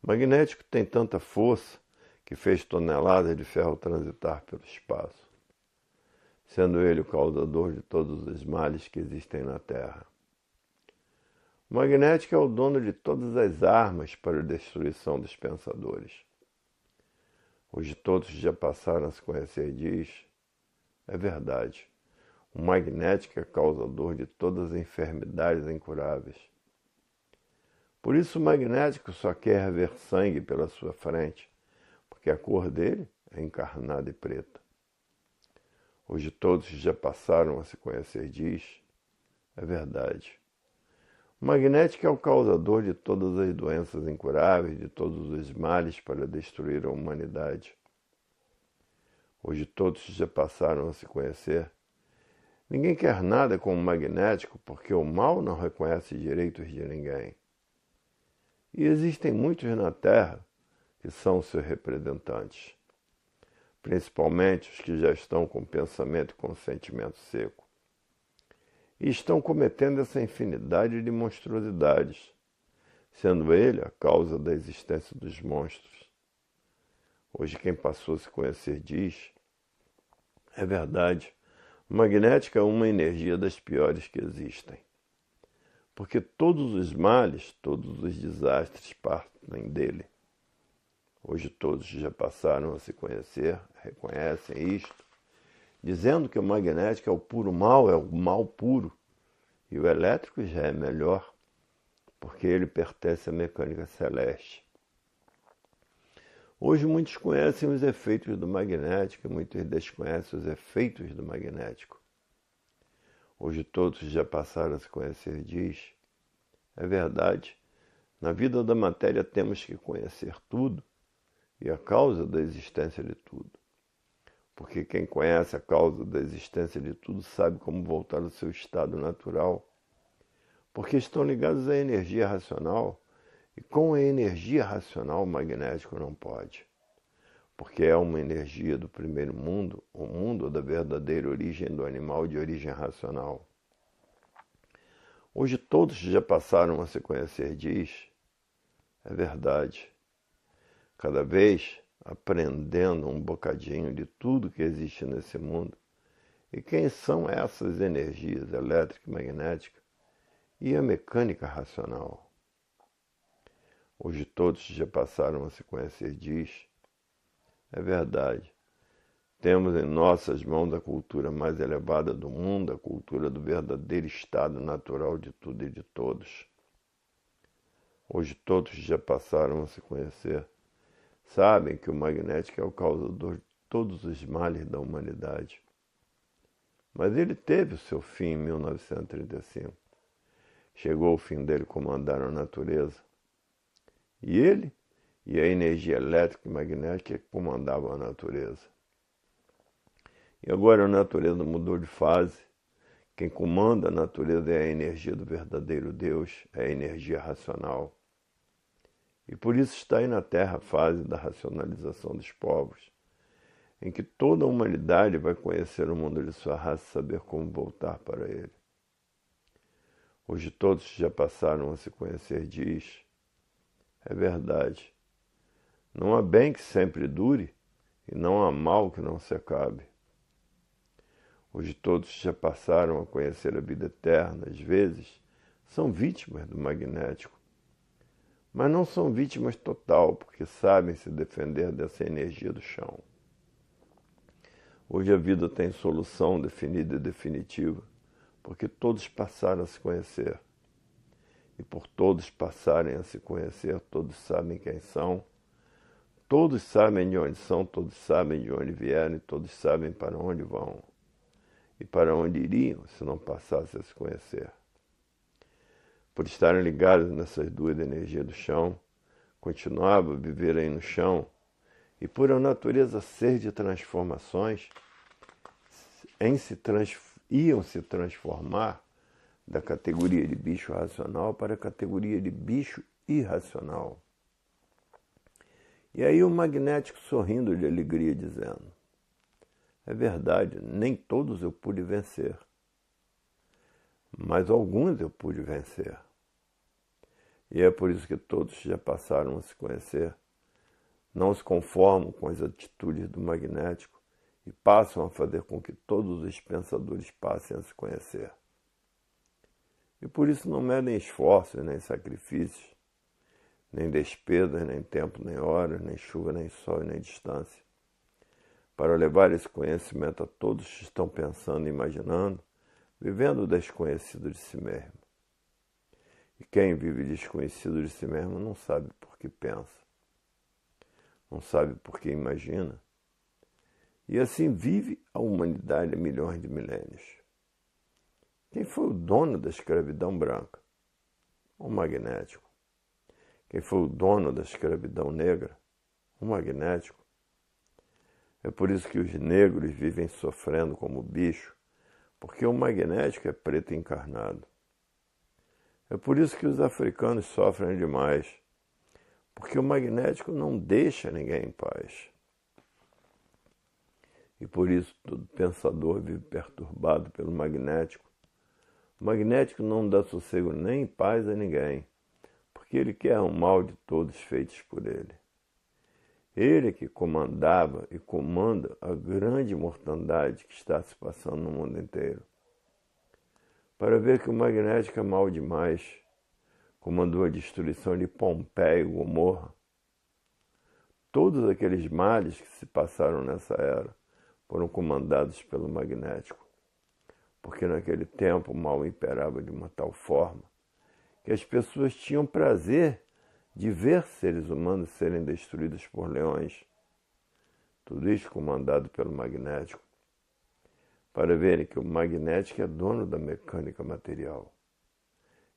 [SPEAKER 1] O magnético tem tanta força que fez toneladas de ferro transitar pelo espaço, sendo ele o causador de todos os males que existem na Terra. O magnético é o dono de todas as armas para a destruição dos pensadores. Hoje todos já passaram a se conhecer, diz. É verdade. O magnético é causador de todas as enfermidades incuráveis. Por isso o magnético só quer ver sangue pela sua frente, porque a cor dele é encarnada e preta. Hoje todos já passaram a se conhecer, diz. É verdade. O magnético é o causador de todas as doenças incuráveis, de todos os males para destruir a humanidade. Hoje todos já passaram a se conhecer. Ninguém quer nada com o magnético, porque o mal não reconhece direitos de ninguém. E existem muitos na Terra que são seus representantes, principalmente os que já estão com pensamento e com sentimento seco. E estão cometendo essa infinidade de monstruosidades, sendo ele a causa da existência dos monstros. Hoje quem passou a se conhecer diz, é verdade, o magnético é uma energia das piores que existem. Porque todos os males, todos os desastres partem dele. Hoje todos já passaram a se conhecer, reconhecem isto, dizendo que o magnético é o puro mal, é o mal puro. E o elétrico já é melhor, porque ele pertence à mecânica celeste. Hoje muitos conhecem os efeitos do magnético e muitos desconhecem os efeitos do magnético. Hoje todos já passaram a se conhecer, diz. É verdade, na vida da matéria temos que conhecer tudo e a causa da existência de tudo. Porque quem conhece a causa da existência de tudo sabe como voltar ao seu estado natural. Porque estão ligados à energia racional. E com a energia racional, o magnético não pode. Porque é uma energia do primeiro mundo, o mundo da verdadeira origem do animal de origem racional. Hoje todos já passaram a se conhecer, diz. É verdade. Cada vez aprendendo um bocadinho de tudo que existe nesse mundo. E quem são essas energias elétrica e magnética e a mecânica racional? Hoje todos já passaram a se conhecer, diz. É verdade. Temos em nossas mãos a cultura mais elevada do mundo, a cultura do verdadeiro estado natural de tudo e de todos. Hoje todos já passaram a se conhecer. Sabem que o magnético é o causador de todos os males da humanidade. Mas ele teve o seu fim em 1935. Chegou o fim dele comandar a natureza. E ele e a energia elétrica e magnética que comandavam a natureza. E agora a natureza mudou de fase. Quem comanda a natureza é a energia do verdadeiro Deus, é a energia racional. E por isso está aí na Terra a fase da racionalização dos povos, em que toda a humanidade vai conhecer o mundo de sua raça e saber como voltar para ele. Hoje todos já passaram a se conhecer diz, é verdade. Não há bem que sempre dure e não há mal que não se acabe. Hoje todos já passaram a conhecer a vida eterna, às vezes são vítimas do magnético, mas não são vítimas total, porque sabem se defender dessa energia do chão. Hoje a vida tem solução definida e definitiva, porque todos passaram a se conhecer. E por todos passarem a se conhecer, todos sabem quem são, todos sabem de onde são, todos sabem de onde vieram e todos sabem para onde vão. E para onde iriam se não passassem a se conhecer. Por estarem ligados nessas duas energias do chão, continuavam a viver aí no chão, e por a natureza ser de transformações, iam se transformar da categoria de bicho racional para a categoria de bicho irracional. E aí o magnético sorrindo de alegria, dizendo: é verdade, nem todos eu pude vencer, mas alguns eu pude vencer. E é por isso que todos já passaram a se conhecer, não se conformam com as atitudes do magnético e passam a fazer com que todos os pensadores passem a se conhecer. E por isso não medem esforços, nem sacrifícios, nem despesas, nem tempo, nem horas, nem chuva, nem sol, nem distância, para levar esse conhecimento a todos que estão pensando e imaginando, vivendo desconhecido de si mesmo. E quem vive desconhecido de si mesmo não sabe por que pensa, não sabe por que imagina, e assim vive a humanidade há milhões de milênios. Quem foi o dono da escravidão branca? O magnético. Quem foi o dono da escravidão negra? O magnético. É por isso que os negros vivem sofrendo como bicho, porque o magnético é preto encarnado. É por isso que os africanos sofrem demais, porque o magnético não deixa ninguém em paz. E por isso todo pensador vive perturbado pelo magnético. O magnético não dá sossego nem paz a ninguém, porque ele quer o mal de todos feitos por ele. Ele que comandava e comanda a grande mortandade que está se passando no mundo inteiro. Para ver que o magnético é mal demais, comandou a destruição de Pompeia e Gomorra. Todos aqueles males que se passaram nessa era foram comandados pelo magnético, porque naquele tempo o mal imperava de uma tal forma que as pessoas tinham prazer de ver seres humanos serem destruídos por leões. Tudo isso comandado pelo magnético, para verem que o magnético é dono da mecânica material.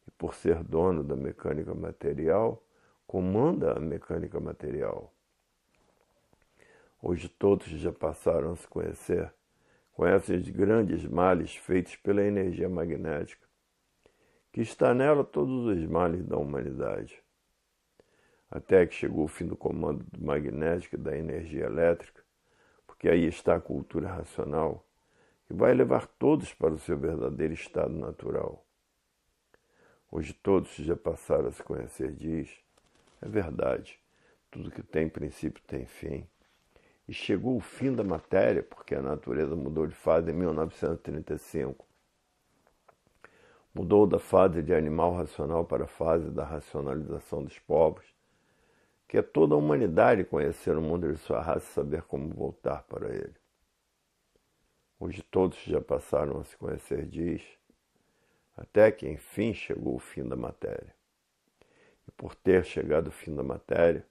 [SPEAKER 1] E por ser dono da mecânica material, comanda a mecânica material. Hoje todos já passaram a se conhecer, conhecem os grandes males feitos pela energia magnética, que está nela todos os males da humanidade. Até que chegou o fim do comando do magnético e da energia elétrica, porque aí está a cultura racional, que vai levar todos para o seu verdadeiro estado natural. Hoje todos já passaram a se conhecer diz, é verdade, tudo que tem princípio tem fim. E chegou o fim da matéria, porque a natureza mudou de fase em 1935. Mudou da fase de animal racional para a fase da racionalização dos povos, que é toda a humanidade conhecer o mundo de sua raça e saber como voltar para ele. Hoje todos já passaram a se conhecer diz, até que enfim chegou o fim da matéria. E por ter chegado o fim da matéria,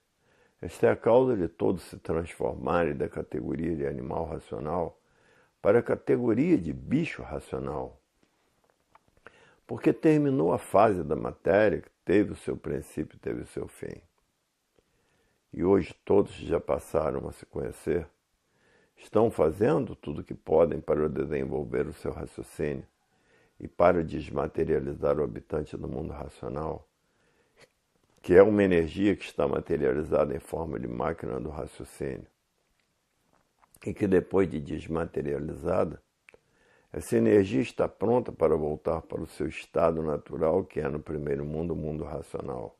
[SPEAKER 1] esta é a causa de todos se transformarem da categoria de animal racional para a categoria de bicho racional. Porque terminou a fase da matéria que teve o seu princípio e teve o seu fim. e hoje todos já passaram a se conhecer, estão fazendo tudo o que podem para desenvolver o seu raciocínio e para desmaterializar o habitante do mundo racional, que é uma energia que está materializada em forma de máquina do raciocínio, e que depois de desmaterializada, essa energia está pronta para voltar para o seu estado natural, que é no primeiro mundo, o mundo racional.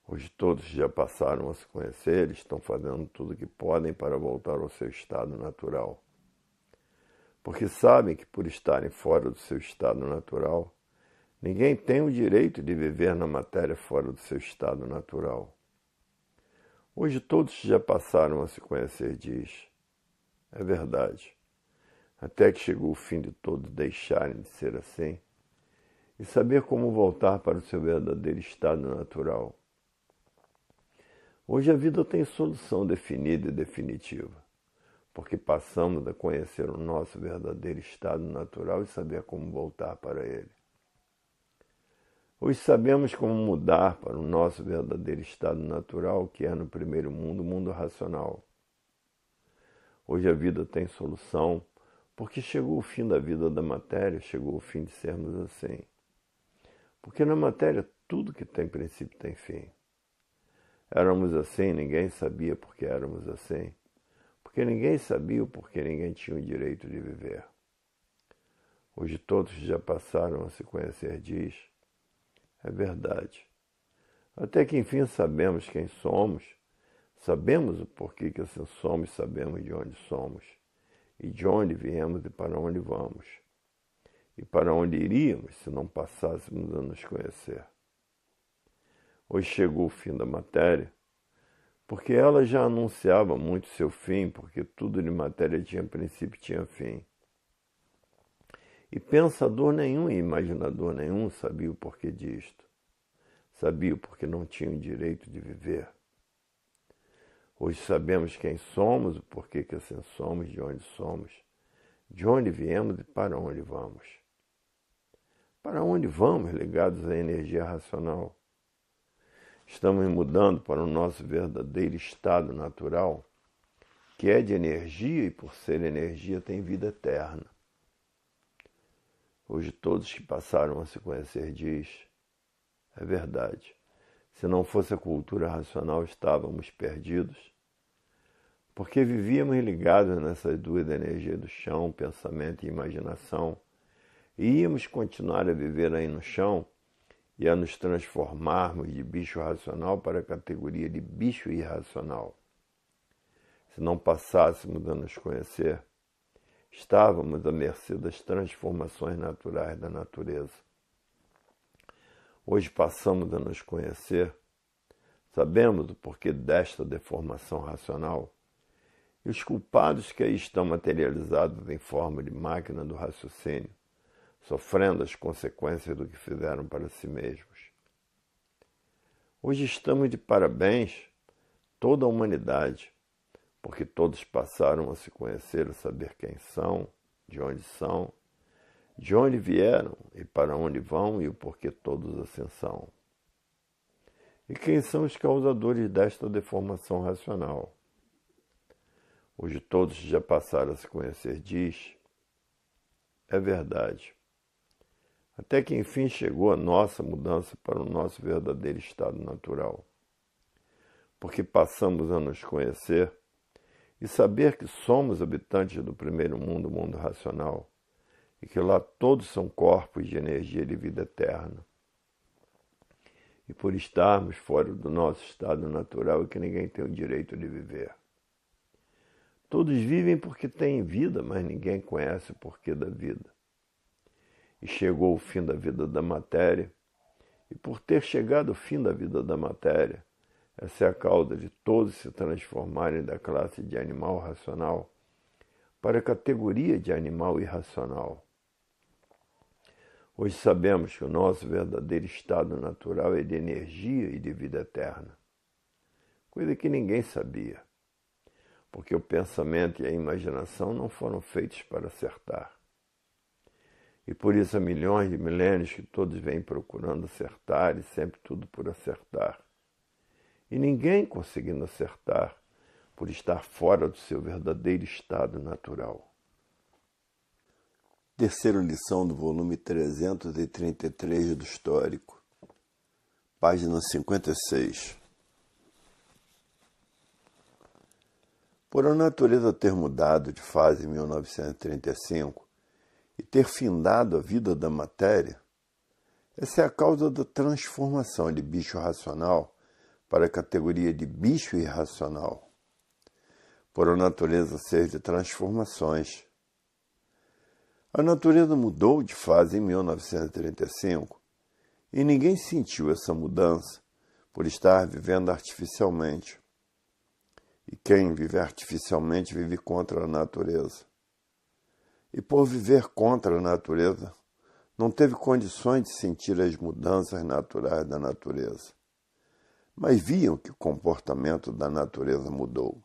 [SPEAKER 1] Hoje todos já passaram a se conhecer, estão fazendo tudo o que podem para voltar ao seu estado natural. Porque sabem que por estarem fora do seu estado natural, ninguém tem o direito de viver na matéria fora do seu estado natural. Hoje todos já passaram a se conhecer, diz. É verdade. Até que chegou o fim de todos deixarem de ser assim e saber como voltar para o seu verdadeiro estado natural. Hoje a vida tem solução definida e definitiva, porque passamos a conhecer o nosso verdadeiro estado natural e saber como voltar para ele. Hoje sabemos como mudar para o nosso verdadeiro estado natural, que é no primeiro mundo, o mundo racional. Hoje a vida tem solução, porque chegou o fim da vida da matéria, chegou o fim de sermos assim. Porque na matéria tudo que tem princípio tem fim. Éramos assim, ninguém sabia por que éramos assim. Porque ninguém sabia o porquê ninguém tinha o direito de viver. Hoje todos já passaram a se conhecer, diz. É verdade. Até que enfim sabemos quem somos, sabemos o porquê que assim somos, sabemos de onde somos, e de onde viemos e para onde vamos, e para onde iríamos se não passássemos a nos conhecer. Hoje chegou o fim da matéria, porque ela já anunciava muito seu fim, porque tudo de matéria tinha princípio e tinha fim. E pensador nenhum e imaginador nenhum sabia o porquê disto. Sabia o porquê não tinha o direito de viver. Hoje sabemos quem somos, o porquê que assim somos, de onde viemos e para onde vamos. Para onde vamos ligados à energia racional? Estamos mudando para o nosso verdadeiro estado natural, que é de energia e por ser energia tem vida eterna. Hoje todos que passaram a se conhecer diz, é verdade. Se não fosse a cultura racional, estávamos perdidos, porque vivíamos ligados nessas duas energias do chão, pensamento e imaginação, e íamos continuar a viver aí no chão e a nos transformarmos de bicho racional para a categoria de bicho irracional. Se não passássemos a nos conhecer, estávamos à mercê das transformações naturais da natureza. Hoje passamos a nos conhecer, sabemos o porquê desta deformação racional, e os culpados que aí estão materializados em forma de máquina do raciocínio, sofrendo as consequências do que fizeram para si mesmos. Hoje estamos de parabéns, toda a humanidade, porque todos passaram a se conhecer, a saber quem são, de onde vieram e para onde vão e o porquê todos assim são. E quem são os causadores desta deformação racional? Hoje todos já passaram a se conhecer, diz, é verdade. Até que enfim chegou a nossa mudança para o nosso verdadeiro estado natural. Porque passamos a nos conhecer e saber que somos habitantes do primeiro mundo, o mundo racional, e que lá todos são corpos de energia de vida eterna. E por estarmos fora do nosso estado natural é que ninguém tem o direito de viver. Todos vivem porque têm vida, mas ninguém conhece o porquê da vida. E chegou o fim da vida da matéria, e por ter chegado o fim da vida da matéria, essa é a causa de todos se transformarem da classe de animal racional para a categoria de animal irracional. Hoje sabemos que o nosso verdadeiro estado natural é de energia e de vida eterna, coisa que ninguém sabia, porque o pensamento e a imaginação não foram feitos para acertar. E por isso há milhões de milênios que todos vêm procurando acertar e sempre tudo por acertar. e ninguém conseguindo acertar por estar fora do seu verdadeiro estado natural. Terceira lição do volume 333 do Histórico, página 56. Por a natureza ter mudado de fase em 1935 e ter findado a vida da matéria, essa é a causa da transformação de bicho racional para a categoria de bicho irracional. Por a natureza ser de transformações. A natureza mudou de fase em 1935 e ninguém sentiu essa mudança por estar vivendo artificialmente. E quem vive artificialmente vive contra a natureza. E por viver contra a natureza, não teve condições de sentir as mudanças naturais da natureza. Mas viam que o comportamento da natureza mudou.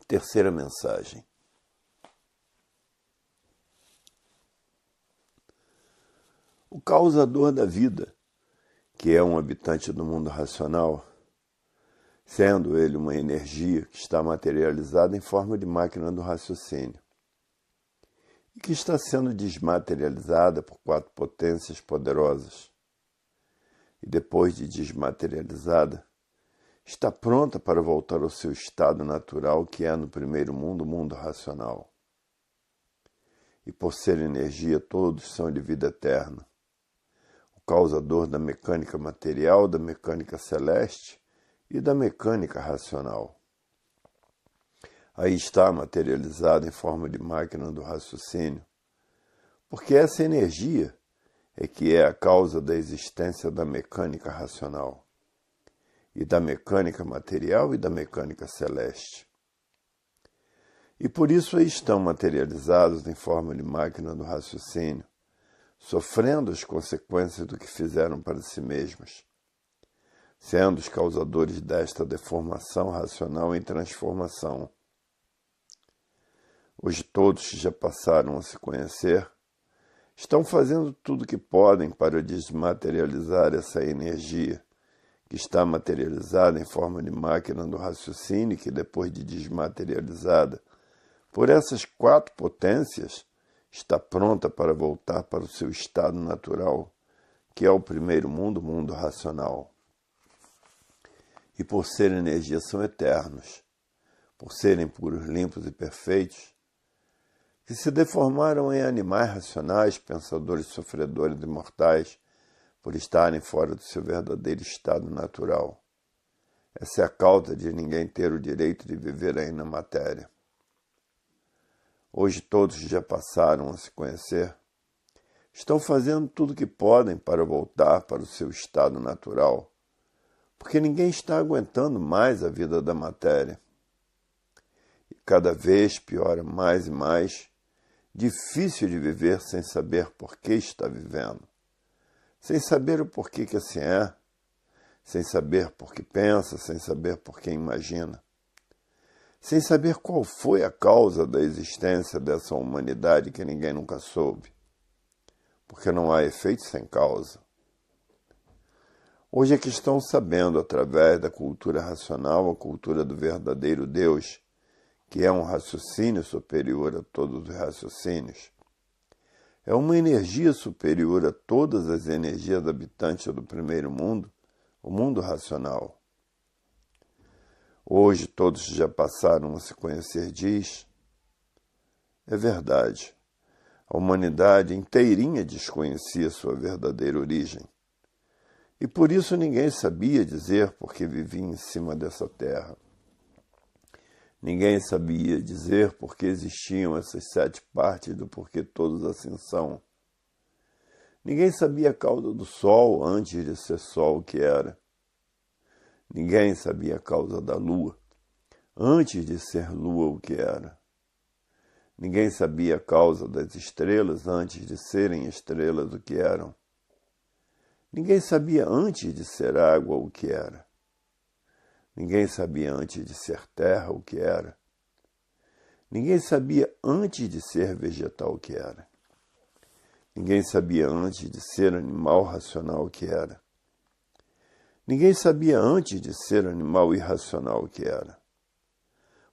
[SPEAKER 1] Terceira mensagem. O causador da vida, que é um habitante do mundo racional, sendo ele uma energia que está materializada em forma de máquina do raciocínio, e que está sendo desmaterializada por 4 potências poderosas, e depois de desmaterializada, está pronta para voltar ao seu estado natural, que é no primeiro mundo, o mundo racional. E por ser energia, todos são de vida eterna. O causador da mecânica material, da mecânica celeste e da mecânica racional. Aí está materializado em forma de máquina do raciocínio, porque essa energia é que é a causa da existência da mecânica racional, e da mecânica material e da mecânica celeste. E por isso aí estão materializados em forma de máquina do raciocínio, sofrendo as consequências do que fizeram para si mesmos, sendo os causadores desta deformação racional em transformação. Hoje todos que já passaram a se conhecer estão fazendo tudo o que podem para desmaterializar essa energia que está materializada em forma de máquina do raciocínio, que depois de desmaterializada por essas 4 potências, está pronta para voltar para o seu estado natural, que é o primeiro mundo, o mundo racional. E por ser energia são eternos, por serem puros, limpos e perfeitos, que se deformaram em animais racionais, pensadores, sofredores e mortais, por estarem fora do seu verdadeiro estado natural. Essa é a causa de ninguém ter o direito de viver aí na matéria. Hoje todos que já passaram a se conhecer estão fazendo tudo o que podem para voltar para o seu estado natural, porque ninguém está aguentando mais a vida da matéria. E cada vez piora mais e mais, difícil de viver sem saber por que está vivendo, sem saber o porquê que assim é, sem saber por que pensa, sem saber por que imagina, sem saber qual foi a causa da existência dessa humanidade que ninguém nunca soube, porque não há efeito sem causa. Hoje é que estão sabendo, através da cultura racional, a cultura do verdadeiro Deus, que é um raciocínio superior a todos os raciocínios. É uma energia superior a todas as energias habitantes do primeiro mundo, o mundo racional. Hoje todos já passaram a se conhecer, diz. É verdade. A humanidade inteirinha desconhecia sua verdadeira origem. E por isso ninguém sabia dizer por que vivia em cima dessa terra. Ninguém sabia dizer por que existiam essas 7 partes do porquê todos assim são. Ninguém sabia a causa do sol antes de ser sol o que era. Ninguém sabia a causa da lua antes de ser lua o que era. Ninguém sabia a causa das estrelas antes de serem estrelas o que eram. Ninguém sabia antes de ser água o que era. Ninguém sabia antes de ser terra o que era. Ninguém sabia antes de ser vegetal o que era. Ninguém sabia antes de ser animal racional o que era. Ninguém sabia antes de ser animal irracional o que era,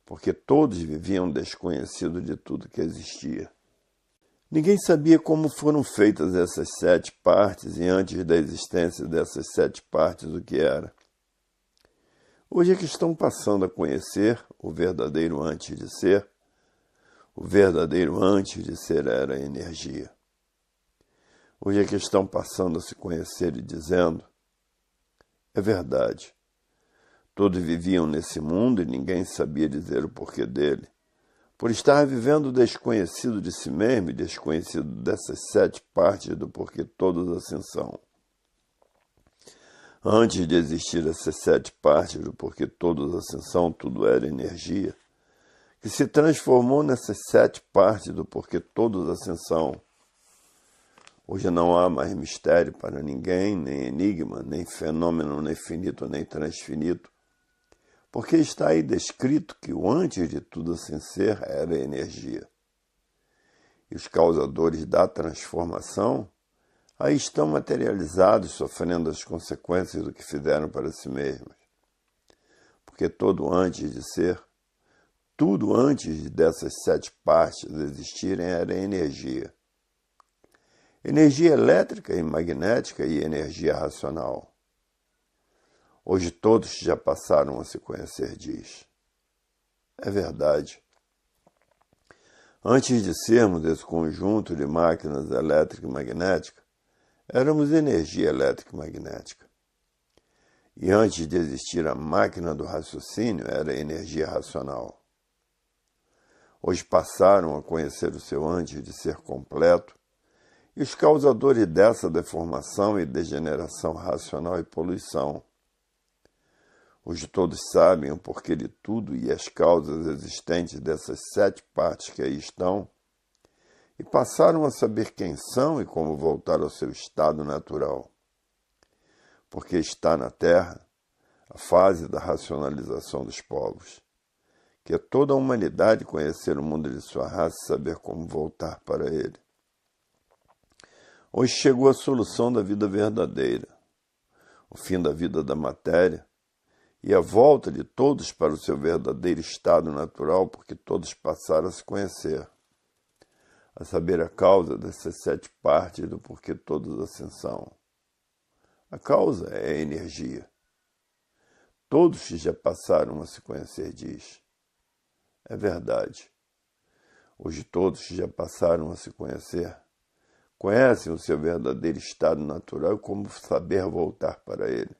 [SPEAKER 1] porque todos viviam desconhecidos de tudo que existia. Ninguém sabia como foram feitas essas 7 partes e antes da existência dessas 7 partes o que era. Hoje é que estão passando a conhecer o verdadeiro antes de ser. O verdadeiro antes de ser era a energia. Hoje é que estão passando a se conhecer e dizendo: é verdade. Todos viviam nesse mundo e ninguém sabia dizer o porquê dele, por estar vivendo desconhecido de si mesmo e desconhecido dessas 7 partes do porquê todos assim são. Antes de existir essas 7 partes do porquê todos assim são, tudo era energia, que se transformou nessas 7 partes do porquê todos assim são. Hoje não há mais mistério para ninguém, nem enigma, nem fenômeno, nem finito, nem transfinito, porque está aí descrito que o antes de tudo assim ser era energia. E os causadores da transformação aí estão materializados, sofrendo as consequências do que fizeram para si mesmos. Porque todo antes de ser, tudo antes dessas 7 partes existirem era energia. Energia elétrica e magnética e energia racional. Hoje todos já passaram a se conhecer disso. É verdade. Antes de sermos esse conjunto de máquinas elétrica e magnética, éramos energia elétrica e magnética. E antes de existir a máquina do raciocínio, era energia racional. Hoje passaram a conhecer o seu antes de ser completo, e os causadores dessa deformação e degeneração racional e poluição. Hoje todos sabem o porquê de tudo e as causas existentes dessas 7 partes que aí estão, e passaram a saber quem são e como voltar ao seu estado natural. Porque está na Terra a fase da racionalização dos povos, que é toda a humanidade conhecer o mundo de sua raça e saber como voltar para ele. Hoje chegou a solução da vida verdadeira, o fim da vida da matéria e a volta de todos para o seu verdadeiro estado natural, porque todos passaram a se conhecer, a saber a causa dessas 7 partes do porquê todos assim são. A causa é a energia. Todos que já passaram a se conhecer diz: é verdade. Hoje todos que já passaram a se conhecer conhecem o seu verdadeiro estado natural e como saber voltar para ele.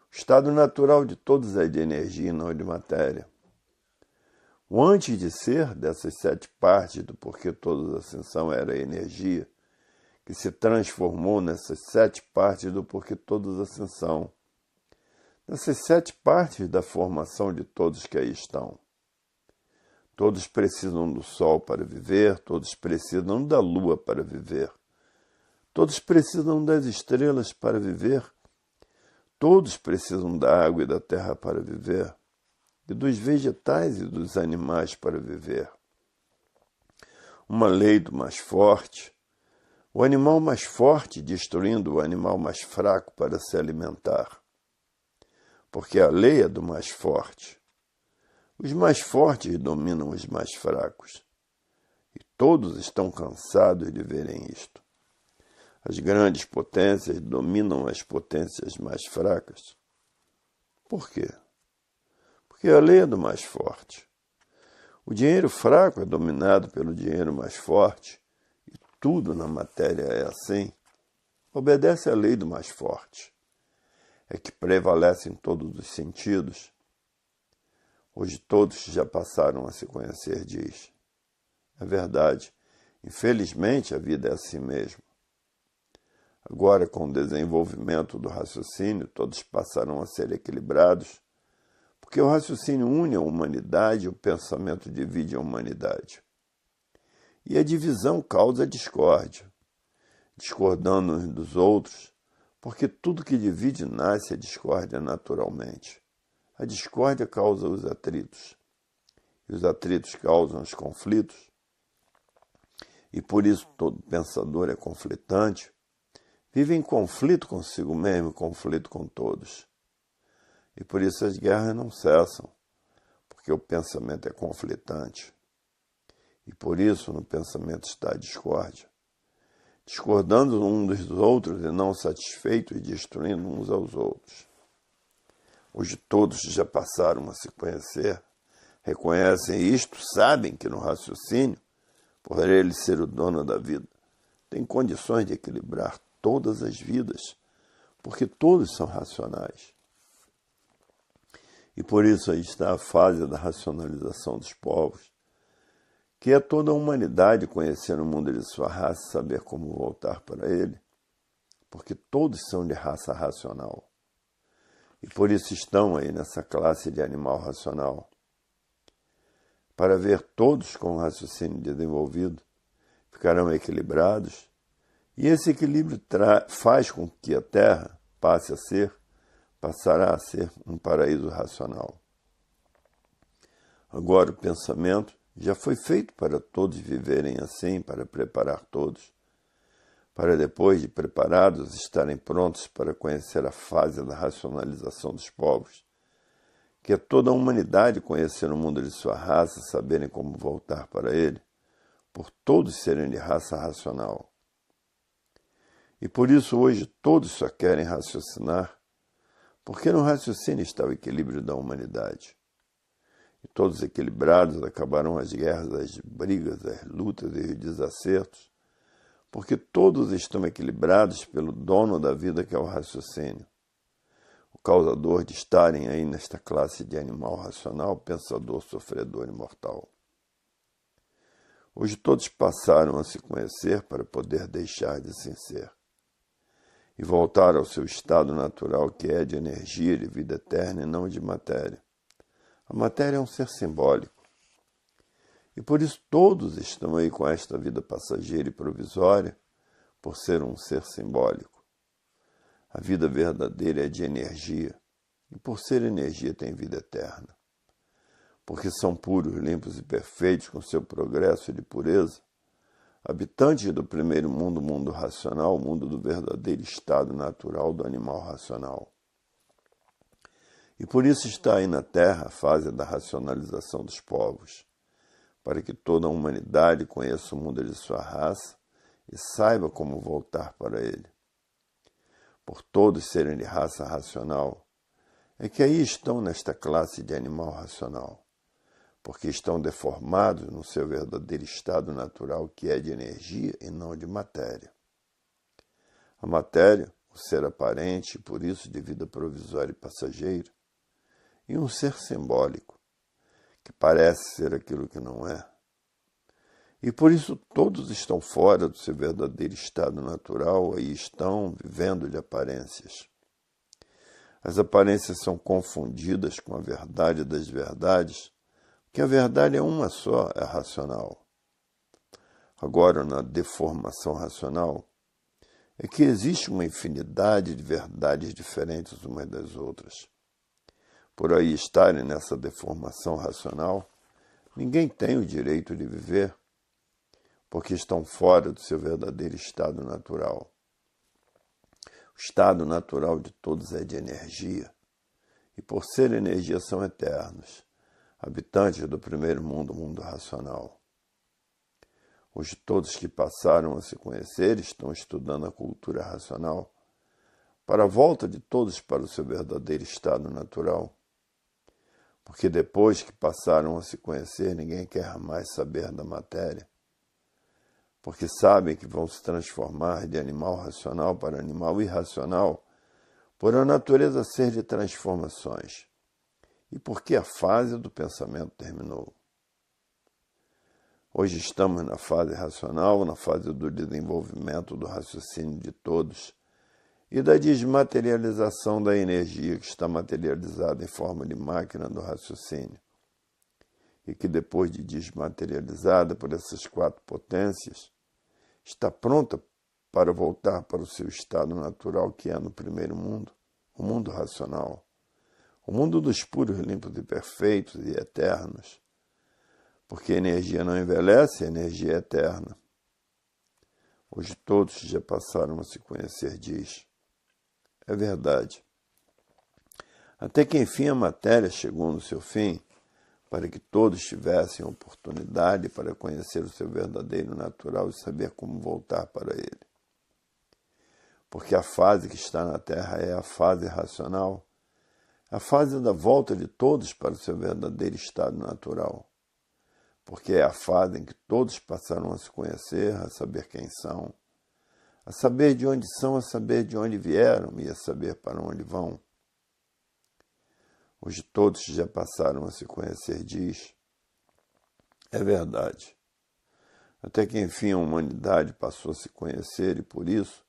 [SPEAKER 1] O estado natural de todos é de energia e não de matéria. O antes de ser dessas 7 partes do porquê todos assim são era a energia, que se transformou nessas 7 partes do porquê todos assim são. Nessas 7 partes da formação de todos que aí estão. Todos precisam do sol para viver, todos precisam da lua para viver. Todos precisam das estrelas para viver. Todos precisam da água e da terra para viver, e dos vegetais e dos animais para viver. Uma lei do mais forte, o animal mais forte destruindo o animal mais fraco para se alimentar. Porque a lei é do mais forte. Os mais fortes dominam os mais fracos, e todos estão cansados de verem isto. As grandes potências dominam as potências mais fracas. Por quê? Porque a lei é do mais forte. O dinheiro fraco é dominado pelo dinheiro mais forte, e tudo na matéria é assim. Obedece à lei do mais forte. É que prevalece em todos os sentidos. Hoje todos já passaram a se conhecer diz: é verdade, infelizmente a vida é assim mesmo. Agora, com o desenvolvimento do raciocínio, todos passarão a ser equilibrados, porque o raciocínio une a humanidade e o pensamento divide a humanidade. E a divisão causa discórdia, discordando uns dos outros, porque tudo que divide nasce a discórdia naturalmente. A discórdia causa os atritos, e os atritos causam os conflitos, e por isso todo pensador é conflitante, vive em conflito consigo mesmo, em conflito com todos. E por isso as guerras não cessam, porque o pensamento é conflitante. E por isso no pensamento está a discórdia, discordando uns dos outros e não satisfeitos e destruindo uns aos outros. Hoje todos já passaram a se conhecer, reconhecem isto, sabem que no raciocínio, por ele ser o dono da vida, tem condições de equilibrar todas as vidas, porque todos são racionais. E por isso aí está a fase da racionalização dos povos, que é toda a humanidade conhecer o mundo de sua raça e saber como voltar para ele, porque todos são de raça racional. E por isso estão aí nessa classe de animal racional, para ver todos com o raciocínio desenvolvido, ficarão equilibrados, e esse equilíbrio faz com que a Terra passará a ser um paraíso racional. Agora o pensamento já foi feito para todos viverem assim, para preparar todos, para depois de preparados estarem prontos para conhecer a fase da racionalização dos povos, que é toda a humanidade conhecer o mundo de sua raça, saberem como voltar para ele, por todos serem de raça racional. E por isso hoje todos só querem raciocinar, porque no raciocínio está o equilíbrio da humanidade. E todos equilibrados acabarão as guerras, as brigas, as lutas e os desacertos, porque todos estão equilibrados pelo dono da vida que é o raciocínio, o causador de estarem aí nesta classe de animal racional, pensador, sofredor e mortal. Hoje todos passaram a se conhecer para poder deixar de se ser e voltar ao seu estado natural, que é de energia, de vida eterna e não de matéria. A matéria é um ser simbólico. E por isso todos estão aí com esta vida passageira e provisória, por ser um ser simbólico. A vida verdadeira é de energia, e por ser energia tem vida eterna. Porque são puros, limpos e perfeitos com seu progresso de pureza, habitantes do primeiro mundo, o mundo racional, o mundo do verdadeiro estado natural do animal racional. E por isso está aí na Terra a fase da racionalização dos povos, para que toda a humanidade conheça o mundo de sua raça e saiba como voltar para ele. Por todos serem de raça racional, é que aí estão nesta classe de animal racional, porque estão deformados no seu verdadeiro estado natural, que é de energia e não de matéria. A matéria, o ser aparente, e por isso de vida provisória e passageira, e um ser simbólico, que parece ser aquilo que não é. E por isso todos estão fora do seu verdadeiro estado natural e estão vivendo de aparências. As aparências são confundidas com a verdade das verdades, porque a verdade é uma só, é racional. Agora, na deformação racional, é que existe uma infinidade de verdades diferentes umas das outras. Por aí estarem nessa deformação racional, ninguém tem o direito de viver, porque estão fora do seu verdadeiro estado natural. O estado natural de todos é de energia, e por ser energia são eternos, habitantes do primeiro mundo, o mundo racional. Hoje todos que passaram a se conhecer estão estudando a cultura racional, para a volta de todos para o seu verdadeiro estado natural. Porque depois que passaram a se conhecer, ninguém quer mais saber da matéria, porque sabem que vão se transformar de animal racional para animal irracional, por a natureza ser de transformações, e porque a fase do pensamento terminou. Hoje estamos na fase racional, na fase do desenvolvimento do raciocínio de todos e da desmaterialização da energia que está materializada em forma de máquina do raciocínio, e que depois de desmaterializada por essas quatro potências, está pronta para voltar para o seu estado natural, que é no primeiro mundo, o mundo racional, o mundo dos puros, limpos e perfeitos e eternos, porque a energia não envelhece, a energia é eterna. Hoje todos já passaram a se conhecer, diz. É verdade. Até que enfim a matéria chegou no seu fim, para que todos tivessem oportunidade para conhecer o seu verdadeiro natural e saber como voltar para ele. Porque a fase que está na Terra é a fase racional, a fase da volta de todos para o seu verdadeiro estado natural. Porque é a fase em que todos passaram a se conhecer, a saber quem são, a saber de onde são, a saber de onde vieram e a saber para onde vão. Hoje todos já passaram a se conhecer, diz. É verdade. Até que enfim a humanidade passou a se conhecer e por isso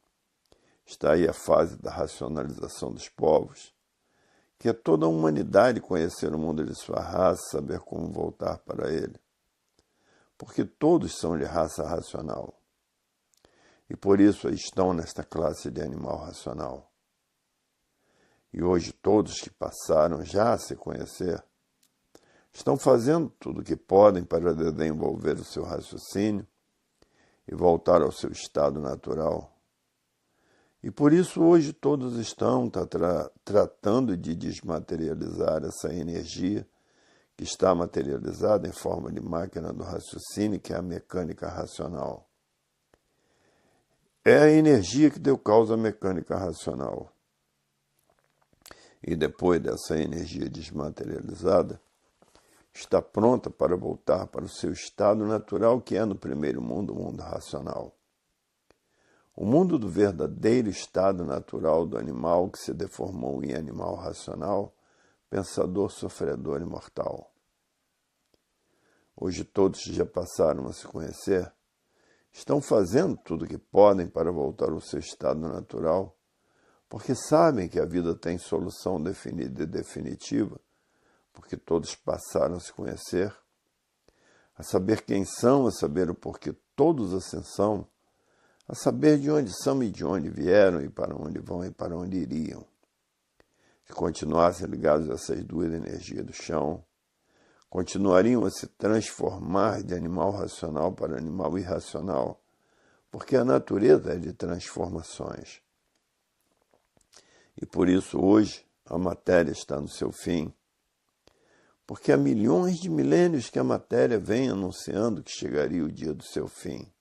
[SPEAKER 1] está aí a fase da racionalização dos povos, que é toda a humanidade conhecer o mundo de sua raça, saber como voltar para ele. Porque todos são de raça racional. E por isso estão nesta classe de animal racional. E hoje todos que passaram já a se conhecer estão fazendo tudo o que podem para desenvolver o seu raciocínio e voltar ao seu estado natural. E por isso hoje todos estão tratando de desmaterializar essa energia que está materializada em forma de máquina do raciocínio, que é a mecânica racional. É a energia que deu causa à mecânica racional. E depois dessa energia desmaterializada, está pronta para voltar para o seu estado natural, que é no primeiro mundo, o mundo racional. O mundo do verdadeiro estado natural do animal que se deformou em animal racional, pensador, sofredor e mortal. Hoje todos já passaram a se conhecer, estão fazendo tudo o que podem para voltar ao seu estado natural, porque sabem que a vida tem solução definida e definitiva, porque todos passaram a se conhecer, a saber quem são, a saber o porquê todos assim são, a saber de onde são e de onde vieram, e para onde vão e para onde iriam. Se continuassem ligados a essas duas energias do chão, continuariam a se transformar de animal racional para animal irracional, porque a natureza é de transformações. E por isso hoje a matéria está no seu fim, porque há milhões de milênios que a matéria vem anunciando que chegaria o dia do seu fim.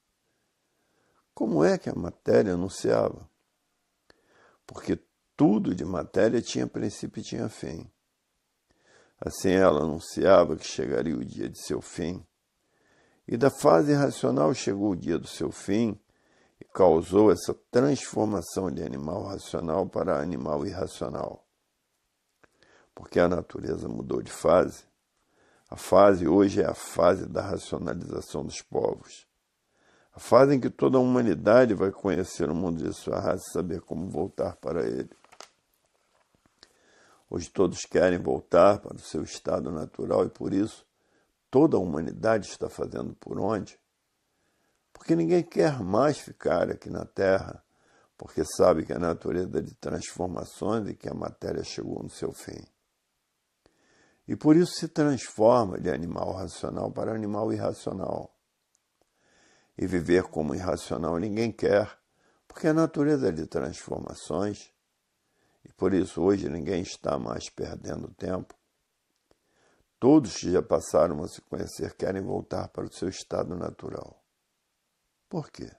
[SPEAKER 1] Como é que a matéria anunciava? Porque tudo de matéria tinha princípio e tinha fim. Assim ela anunciava que chegaria o dia de seu fim. E da fase racional chegou o dia do seu fim e causou essa transformação de animal racional para animal irracional. Porque a natureza mudou de fase. A fase hoje é a fase da racionalização dos povos. A fase em que toda a humanidade vai conhecer o mundo de sua raça e saber como voltar para ele. Hoje todos querem voltar para o seu estado natural e por isso toda a humanidade está fazendo por onde? Porque ninguém quer mais ficar aqui na Terra, porque sabe que a natureza é de transformações e que a matéria chegou no seu fim. E por isso se transforma de animal racional para animal irracional. E viver como irracional ninguém quer, porque a natureza é de transformações. E por isso hoje ninguém está mais perdendo tempo. Todos que já passaram a se conhecer querem voltar para o seu estado natural. Por quê?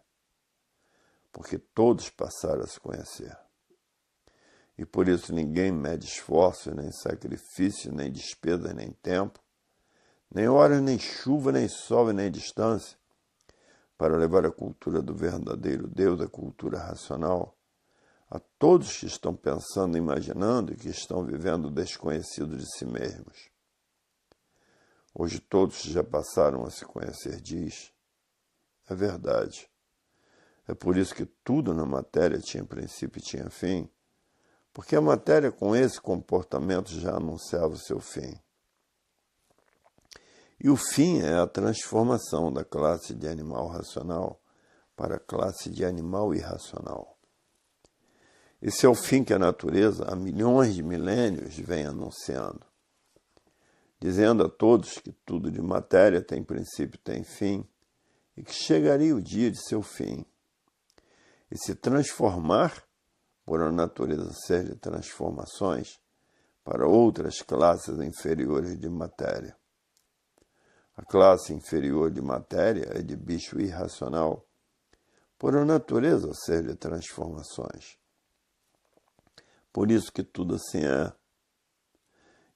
[SPEAKER 1] Porque todos passaram a se conhecer. E por isso ninguém mede esforço, nem sacrifício, nem despesa, nem tempo, nem hora, nem chuva, nem sol, nem distância, para levar a cultura do verdadeiro Deus, a cultura racional, a todos que estão pensando, imaginando e que estão vivendo desconhecido de si mesmos. Hoje todos já passaram a se conhecer, diz. É verdade. É por isso que tudo na matéria tinha princípio e tinha fim, porque a matéria com esse comportamento já anunciava o seu fim. E o fim é a transformação da classe de animal racional para a classe de animal irracional. Esse é o fim que a natureza, há milhões de milênios, vem anunciando, dizendo a todos que tudo de matéria tem princípio e tem fim, e que chegaria o dia de seu fim. e se transformar, por a natureza ser de transformações, para outras classes inferiores de matéria. A classe inferior de matéria é de bicho irracional, por a natureza ser de transformações. Por isso que tudo assim é.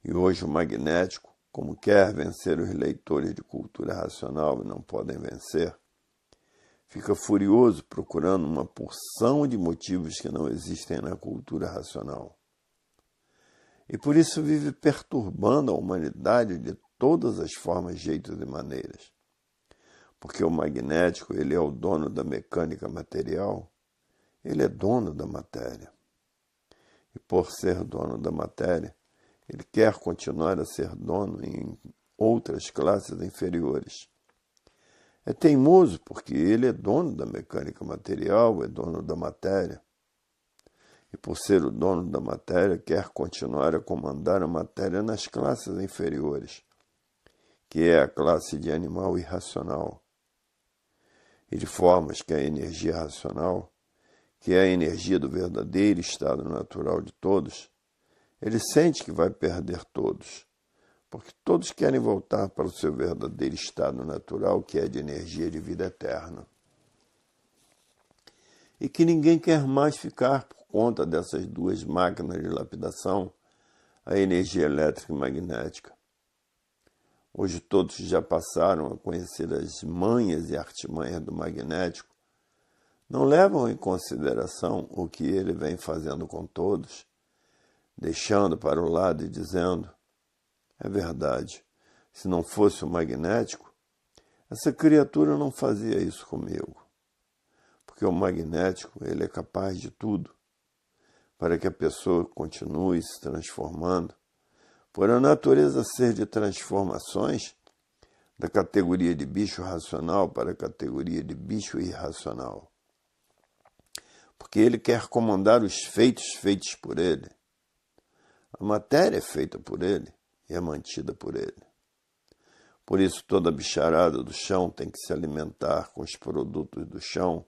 [SPEAKER 1] E hoje o magnético, como quer vencer os leitores de cultura racional e não podem vencer, fica furioso procurando uma porção de motivos que não existem na cultura racional. E por isso vive perturbando a humanidade de todas as formas, jeitos e maneiras. Porque o magnético, ele é o dono da mecânica material, ele é dono da matéria. E por ser dono da matéria, ele quer continuar a ser dono em outras classes inferiores. É teimoso porque ele é dono da mecânica material, é dono da matéria. E por ser o dono da matéria, quer continuar a comandar a matéria nas classes inferiores, que é a classe de animal irracional. E de formas que a energia racional, que é a energia do verdadeiro estado natural de todos, ele sente que vai perder todos, porque todos querem voltar para o seu verdadeiro estado natural, que é de energia de vida eterna. E que ninguém quer mais ficar por conta dessas duas máquinas de lapidação, a energia elétrica e magnética. Hoje todos já passaram a conhecer as manhas e artimanhas do magnético, não levam em consideração o que ele vem fazendo com todos, deixando para o lado e dizendo: é verdade, se não fosse o magnético, essa criatura não fazia isso comigo. Porque o magnético, ele é capaz de tudo, para que a pessoa continue se transformando, por a natureza ser de transformações, da categoria de bicho racional para a categoria de bicho irracional. Porque ele quer comandar os feitos por ele. A matéria é feita por ele e é mantida por ele. Por isso toda bicharada do chão tem que se alimentar com os produtos do chão,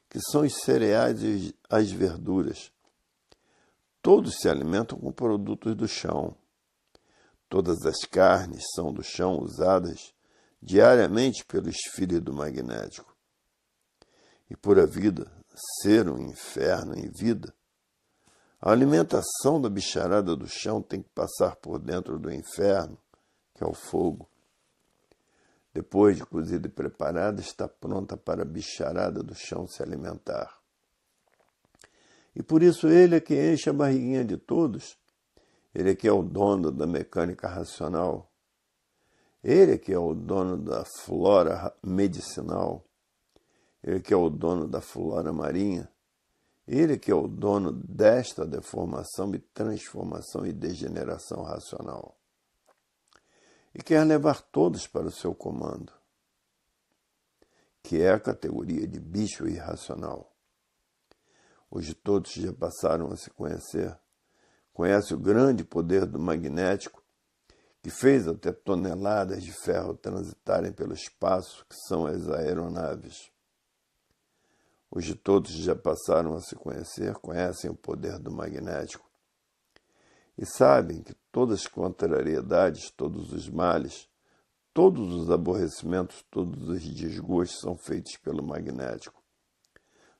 [SPEAKER 1] que são os cereais e as verduras. Todos se alimentam com produtos do chão. Todas as carnes são do chão usadas diariamente pelos filhos do magnético. E por a vida ser um inferno em vida, a alimentação da bicharada do chão tem que passar por dentro do inferno, que é o fogo. Depois de cozida e preparada, está pronta para a bicharada do chão se alimentar. E por isso ele é que enche a barriguinha de todos. Ele é que é o dono da mecânica racional. Ele é que é o dono da flora medicinal. Ele é que é o dono da flora marinha. Ele é que é o dono desta deformação e transformação e degeneração racional. E quer levar todos para o seu comando, que é a categoria de bicho irracional. Hoje todos já passaram a se conhecer. Conhece o grande poder do magnético, que fez até toneladas de ferro transitarem pelo espaço, que são as aeronaves. Hoje todos já passaram a se conhecer, conhecem o poder do magnético, e sabem que todas as contrariedades, todos os males, todos os aborrecimentos, todos os desgostos são feitos pelo magnético.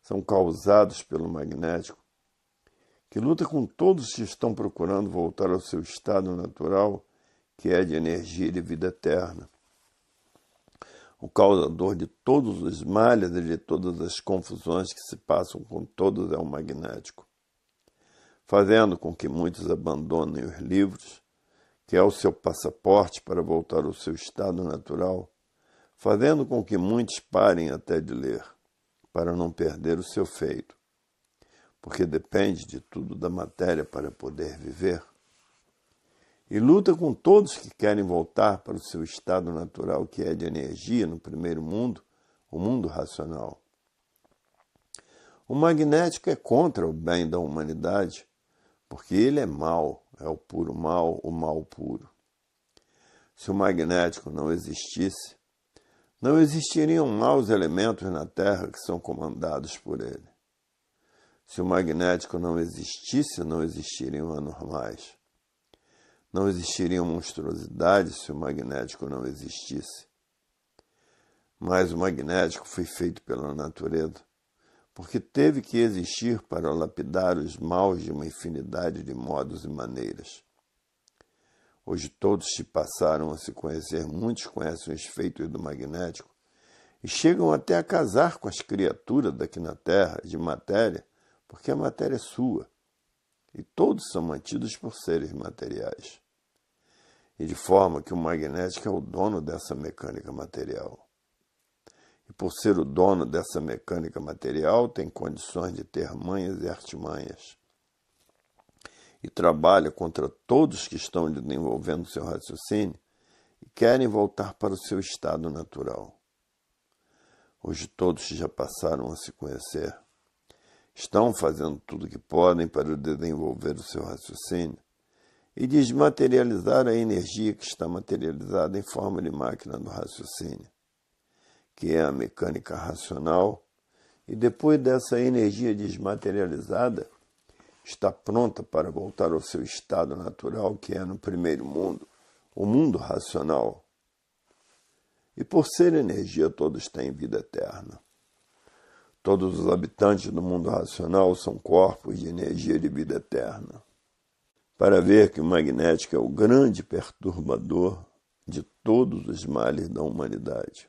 [SPEAKER 1] São causados pelo magnético, que luta com todos que estão procurando voltar ao seu estado natural, que é de energia e de vida eterna. O causador de todos os males e de todas as confusões que se passam com todos é o magnético, fazendo com que muitos abandonem os livros, que é o seu passaporte para voltar ao seu estado natural, fazendo com que muitos parem até de ler, para não perder o seu feito, porque depende de tudo da matéria para poder viver. E luta com todos que querem voltar para o seu estado natural, que é de energia no primeiro mundo, o mundo racional. O magnético é contra o bem da humanidade, porque ele é mal, é o puro mal, o mal puro. Se o magnético não existisse, não existiriam maus elementos na Terra que são comandados por ele. Se o magnético não existisse, não existiriam anormais. Não existiriam monstruosidades se o magnético não existisse. Mas o magnético foi feito pela natureza, porque teve que existir para lapidar os maus de uma infinidade de modos e maneiras. Hoje todos se passaram a se conhecer, muitos conhecem os feitos do magnético e chegam até a casar com as criaturas daqui na Terra, de matéria, porque a matéria é sua, e todos são mantidos por seres materiais. E de forma que o magnético é o dono dessa mecânica material. E por ser o dono dessa mecânica material, tem condições de ter manhas e artimanhas. E trabalha contra todos que estão desenvolvendo seu raciocínio e querem voltar para o seu estado natural. Hoje todos já passaram a se conhecer. Estão fazendo tudo o que podem para desenvolver o seu raciocínio e desmaterializar a energia que está materializada em forma de máquina do raciocínio, que é a mecânica racional, e depois dessa energia desmaterializada, está pronta para voltar ao seu estado natural, que é no primeiro mundo, o mundo racional. E por ser energia, todos têm vida eterna. Todos os habitantes do mundo racional são corpos de energia de vida eterna. Para ver que o magnético é o grande perturbador de todos os males da humanidade.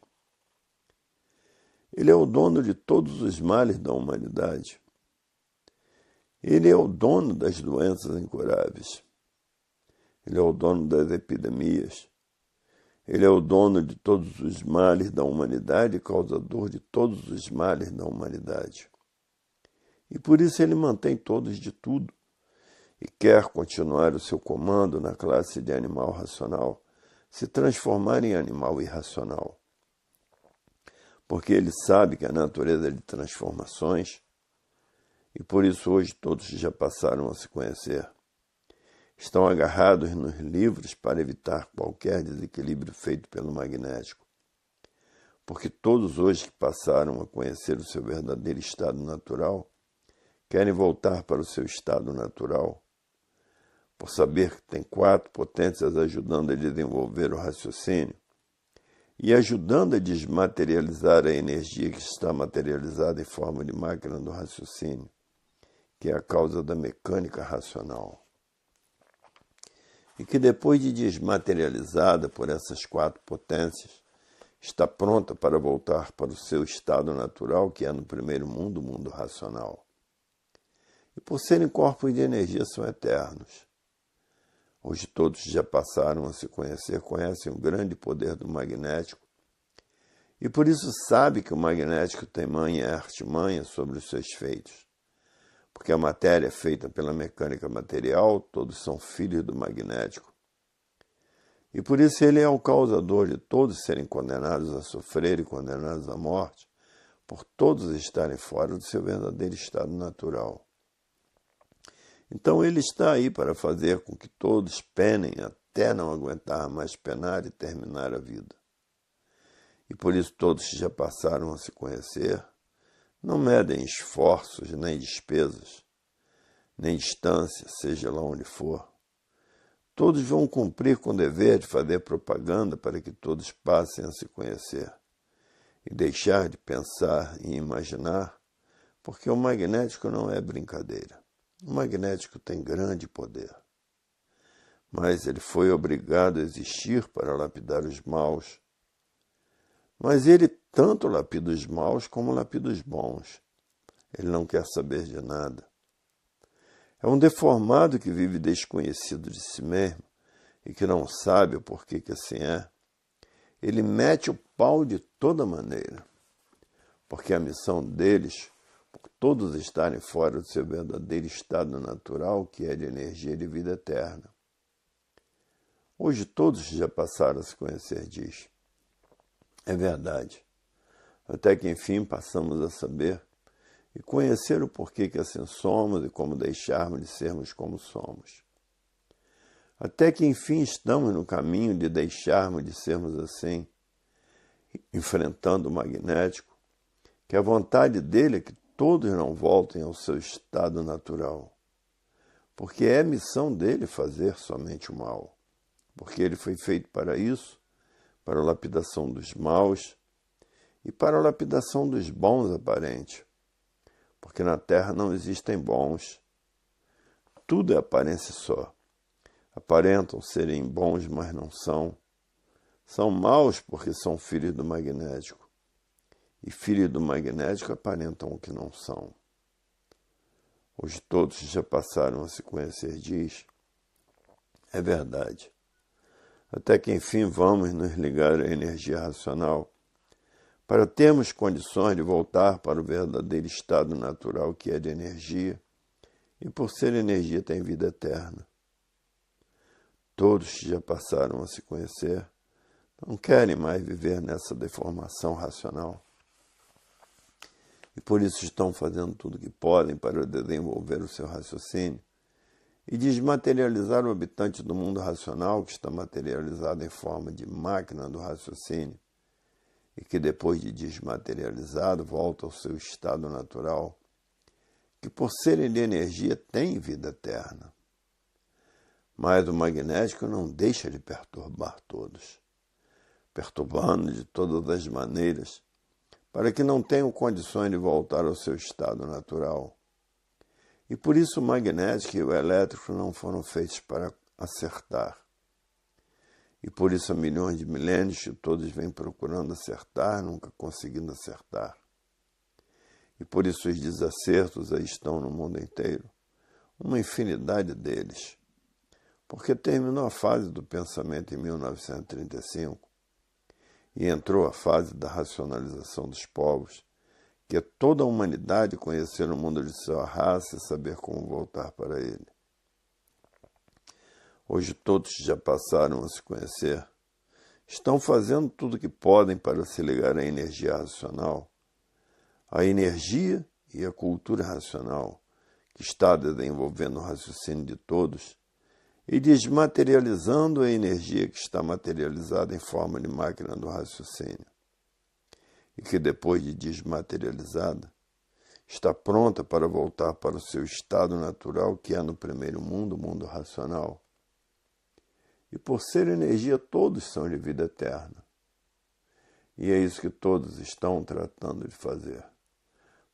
[SPEAKER 1] Ele é o dono de todos os males da humanidade. Ele é o dono das doenças incuráveis. Ele é o dono das epidemias. Ele é o dono de todos os males da humanidade e causador de todos os males da humanidade. E por isso ele mantém todos de tudo e quer continuar o seu comando na classe de animal racional, se transformar em animal irracional. Porque ele sabe que a natureza é de transformações e por isso hoje todos já passaram a se conhecer. Estão agarrados nos livros para evitar qualquer desequilíbrio feito pelo magnético. Porque todos hoje que passaram a conhecer o seu verdadeiro estado natural, querem voltar para o seu estado natural, por saber que tem 4 potências ajudando a desenvolver o raciocínio e ajudando a desmaterializar a energia que está materializada em forma de máquina do raciocínio, que é a causa da mecânica racional. E que depois de desmaterializada por essas 4 potências, está pronta para voltar para o seu estado natural, que é no primeiro mundo, o mundo racional. E por serem corpos de energia, são eternos. Hoje todos já passaram a se conhecer, conhecem o grande poder do magnético, e por isso sabe que o magnético tem manha e artimanha sobre os seus feitos. Porque a matéria é feita pela mecânica material, todos são filhos do magnético. E por isso ele é o causador de todos serem condenados a sofrer e condenados à morte, por todos estarem fora do seu verdadeiro estado natural. Então ele está aí para fazer com que todos penem até não aguentar mais penar e terminar a vida. E por isso todos já passaram a se conhecer, não medem esforços, nem despesas, nem distância, seja lá onde for. Todos vão cumprir com o dever de fazer propaganda para que todos passem a se conhecer e deixar de pensar e imaginar, porque o magnético não é brincadeira. O magnético tem grande poder, mas ele foi obrigado a existir para lapidar os maus. Mas ele tanto lapida os maus como lapida os bons. Ele não quer saber de nada. É um deformado que vive desconhecido de si mesmo e que não sabe o porquê que assim é. Ele mete o pau de toda maneira, porque a missão deles, por todos estarem fora do seu verdadeiro estado natural, que é de energia de vida eterna. Hoje todos já passaram a se conhecer disso. É verdade. Até que enfim passamos a saber e conhecer o porquê que assim somos e como deixarmos de sermos como somos. Até que enfim estamos no caminho de deixarmos de sermos assim, enfrentando o magnético, que a vontade dele é que todos não voltem ao seu estado natural, porque é missão dele fazer somente o mal, porque ele foi feito para isso, para a lapidação dos maus e para a lapidação dos bons aparentes, porque na terra não existem bons. Tudo é aparência só. Aparentam serem bons, mas não são. São maus porque são filhos do magnético. E filhos do magnético aparentam o que não são. Hoje todos já passaram a se conhecer, diz. É verdade. Até que enfim vamos nos ligar à energia racional para termos condições de voltar para o verdadeiro estado natural que é de energia, e por ser energia tem vida eterna. Todos que já passaram a se conhecer não querem mais viver nessa deformação racional. E por isso estão fazendo tudo o que podem para desenvolver o seu raciocínio e desmaterializar o habitante do mundo racional que está materializado em forma de máquina do raciocínio e que depois de desmaterializado volta ao seu estado natural, que por serem de energia tem vida eterna. Mas o magnético não deixa de perturbar todos, perturbando de todas as maneiras, para que não tenham condições de voltar ao seu estado natural. E por isso o magnético e o elétrico não foram feitos para acertar. E por isso há milhões de milênios que todos vêm procurando acertar, nunca conseguindo acertar. E por isso os desacertos aí estão no mundo inteiro, uma infinidade deles. Porque terminou a fase do pensamento em 1935 e entrou a fase da racionalização dos povos, que é toda a humanidade conhecer o mundo de sua raça e saber como voltar para ele. Hoje todos já passaram a se conhecer, estão fazendo tudo o que podem para se ligar à energia racional, a energia e a cultura racional, que está desenvolvendo o raciocínio de todos e desmaterializando a energia que está materializada em forma de máquina do raciocínio, e que depois de desmaterializada, está pronta para voltar para o seu estado natural, que é no primeiro mundo, o mundo racional. E por ser energia, todos são de vida eterna. E é isso que todos estão tratando de fazer,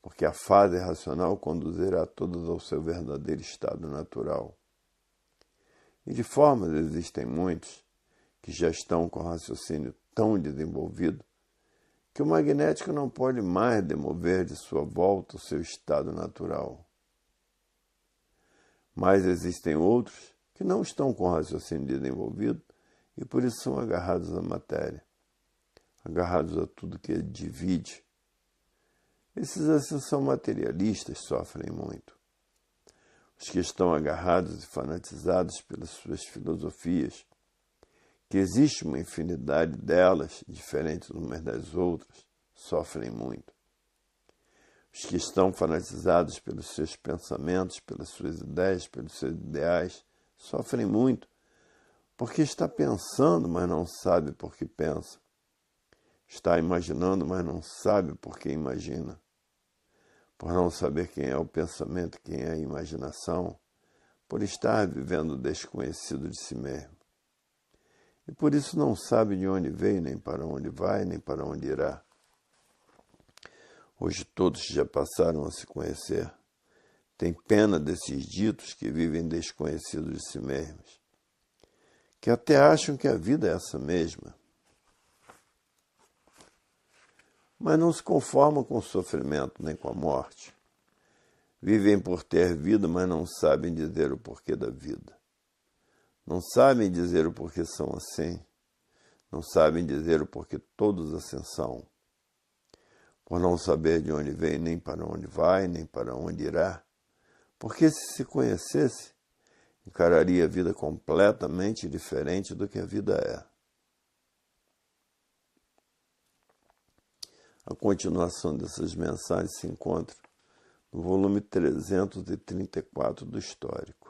[SPEAKER 1] porque a fase racional conduzirá todos ao seu verdadeiro estado natural. E de formas existem muitos que já estão com o raciocínio tão desenvolvido que o magnético não pode mais demover de sua volta o seu estado natural. Mas existem outros que não estão com o raciocínio desenvolvido e por isso são agarrados à matéria, agarrados a tudo que divide. Esses assim são materialistas, sofrem muito. Os que estão agarrados e fanatizados pelas suas filosofias, que existe uma infinidade delas, diferentes umas das outras, sofrem muito. Os que estão fanatizados pelos seus pensamentos, pelas suas ideias, pelos seus ideais, sofrem muito, porque está pensando, mas não sabe por que pensa. Está imaginando, mas não sabe por que imagina. Por não saber quem é o pensamento, quem é a imaginação, por estar vivendo desconhecido de si mesmo. E por isso não sabe de onde veio, nem para onde vai, nem para onde irá. Hoje todos já passaram a se conhecer. Tem pena desses ditos que vivem desconhecidos de si mesmos, que até acham que a vida é essa mesma. Mas não se conformam com o sofrimento nem com a morte. Vivem por ter vida, mas não sabem dizer o porquê da vida. Não sabem dizer o porquê são assim. Não sabem dizer o porquê todos assim são. Por não saber de onde vem, nem para onde vai, nem para onde irá. Porque se conhecesse, encararia a vida completamente diferente do que a vida é. A continuação dessas mensagens se encontra no volume 334 do Histórico.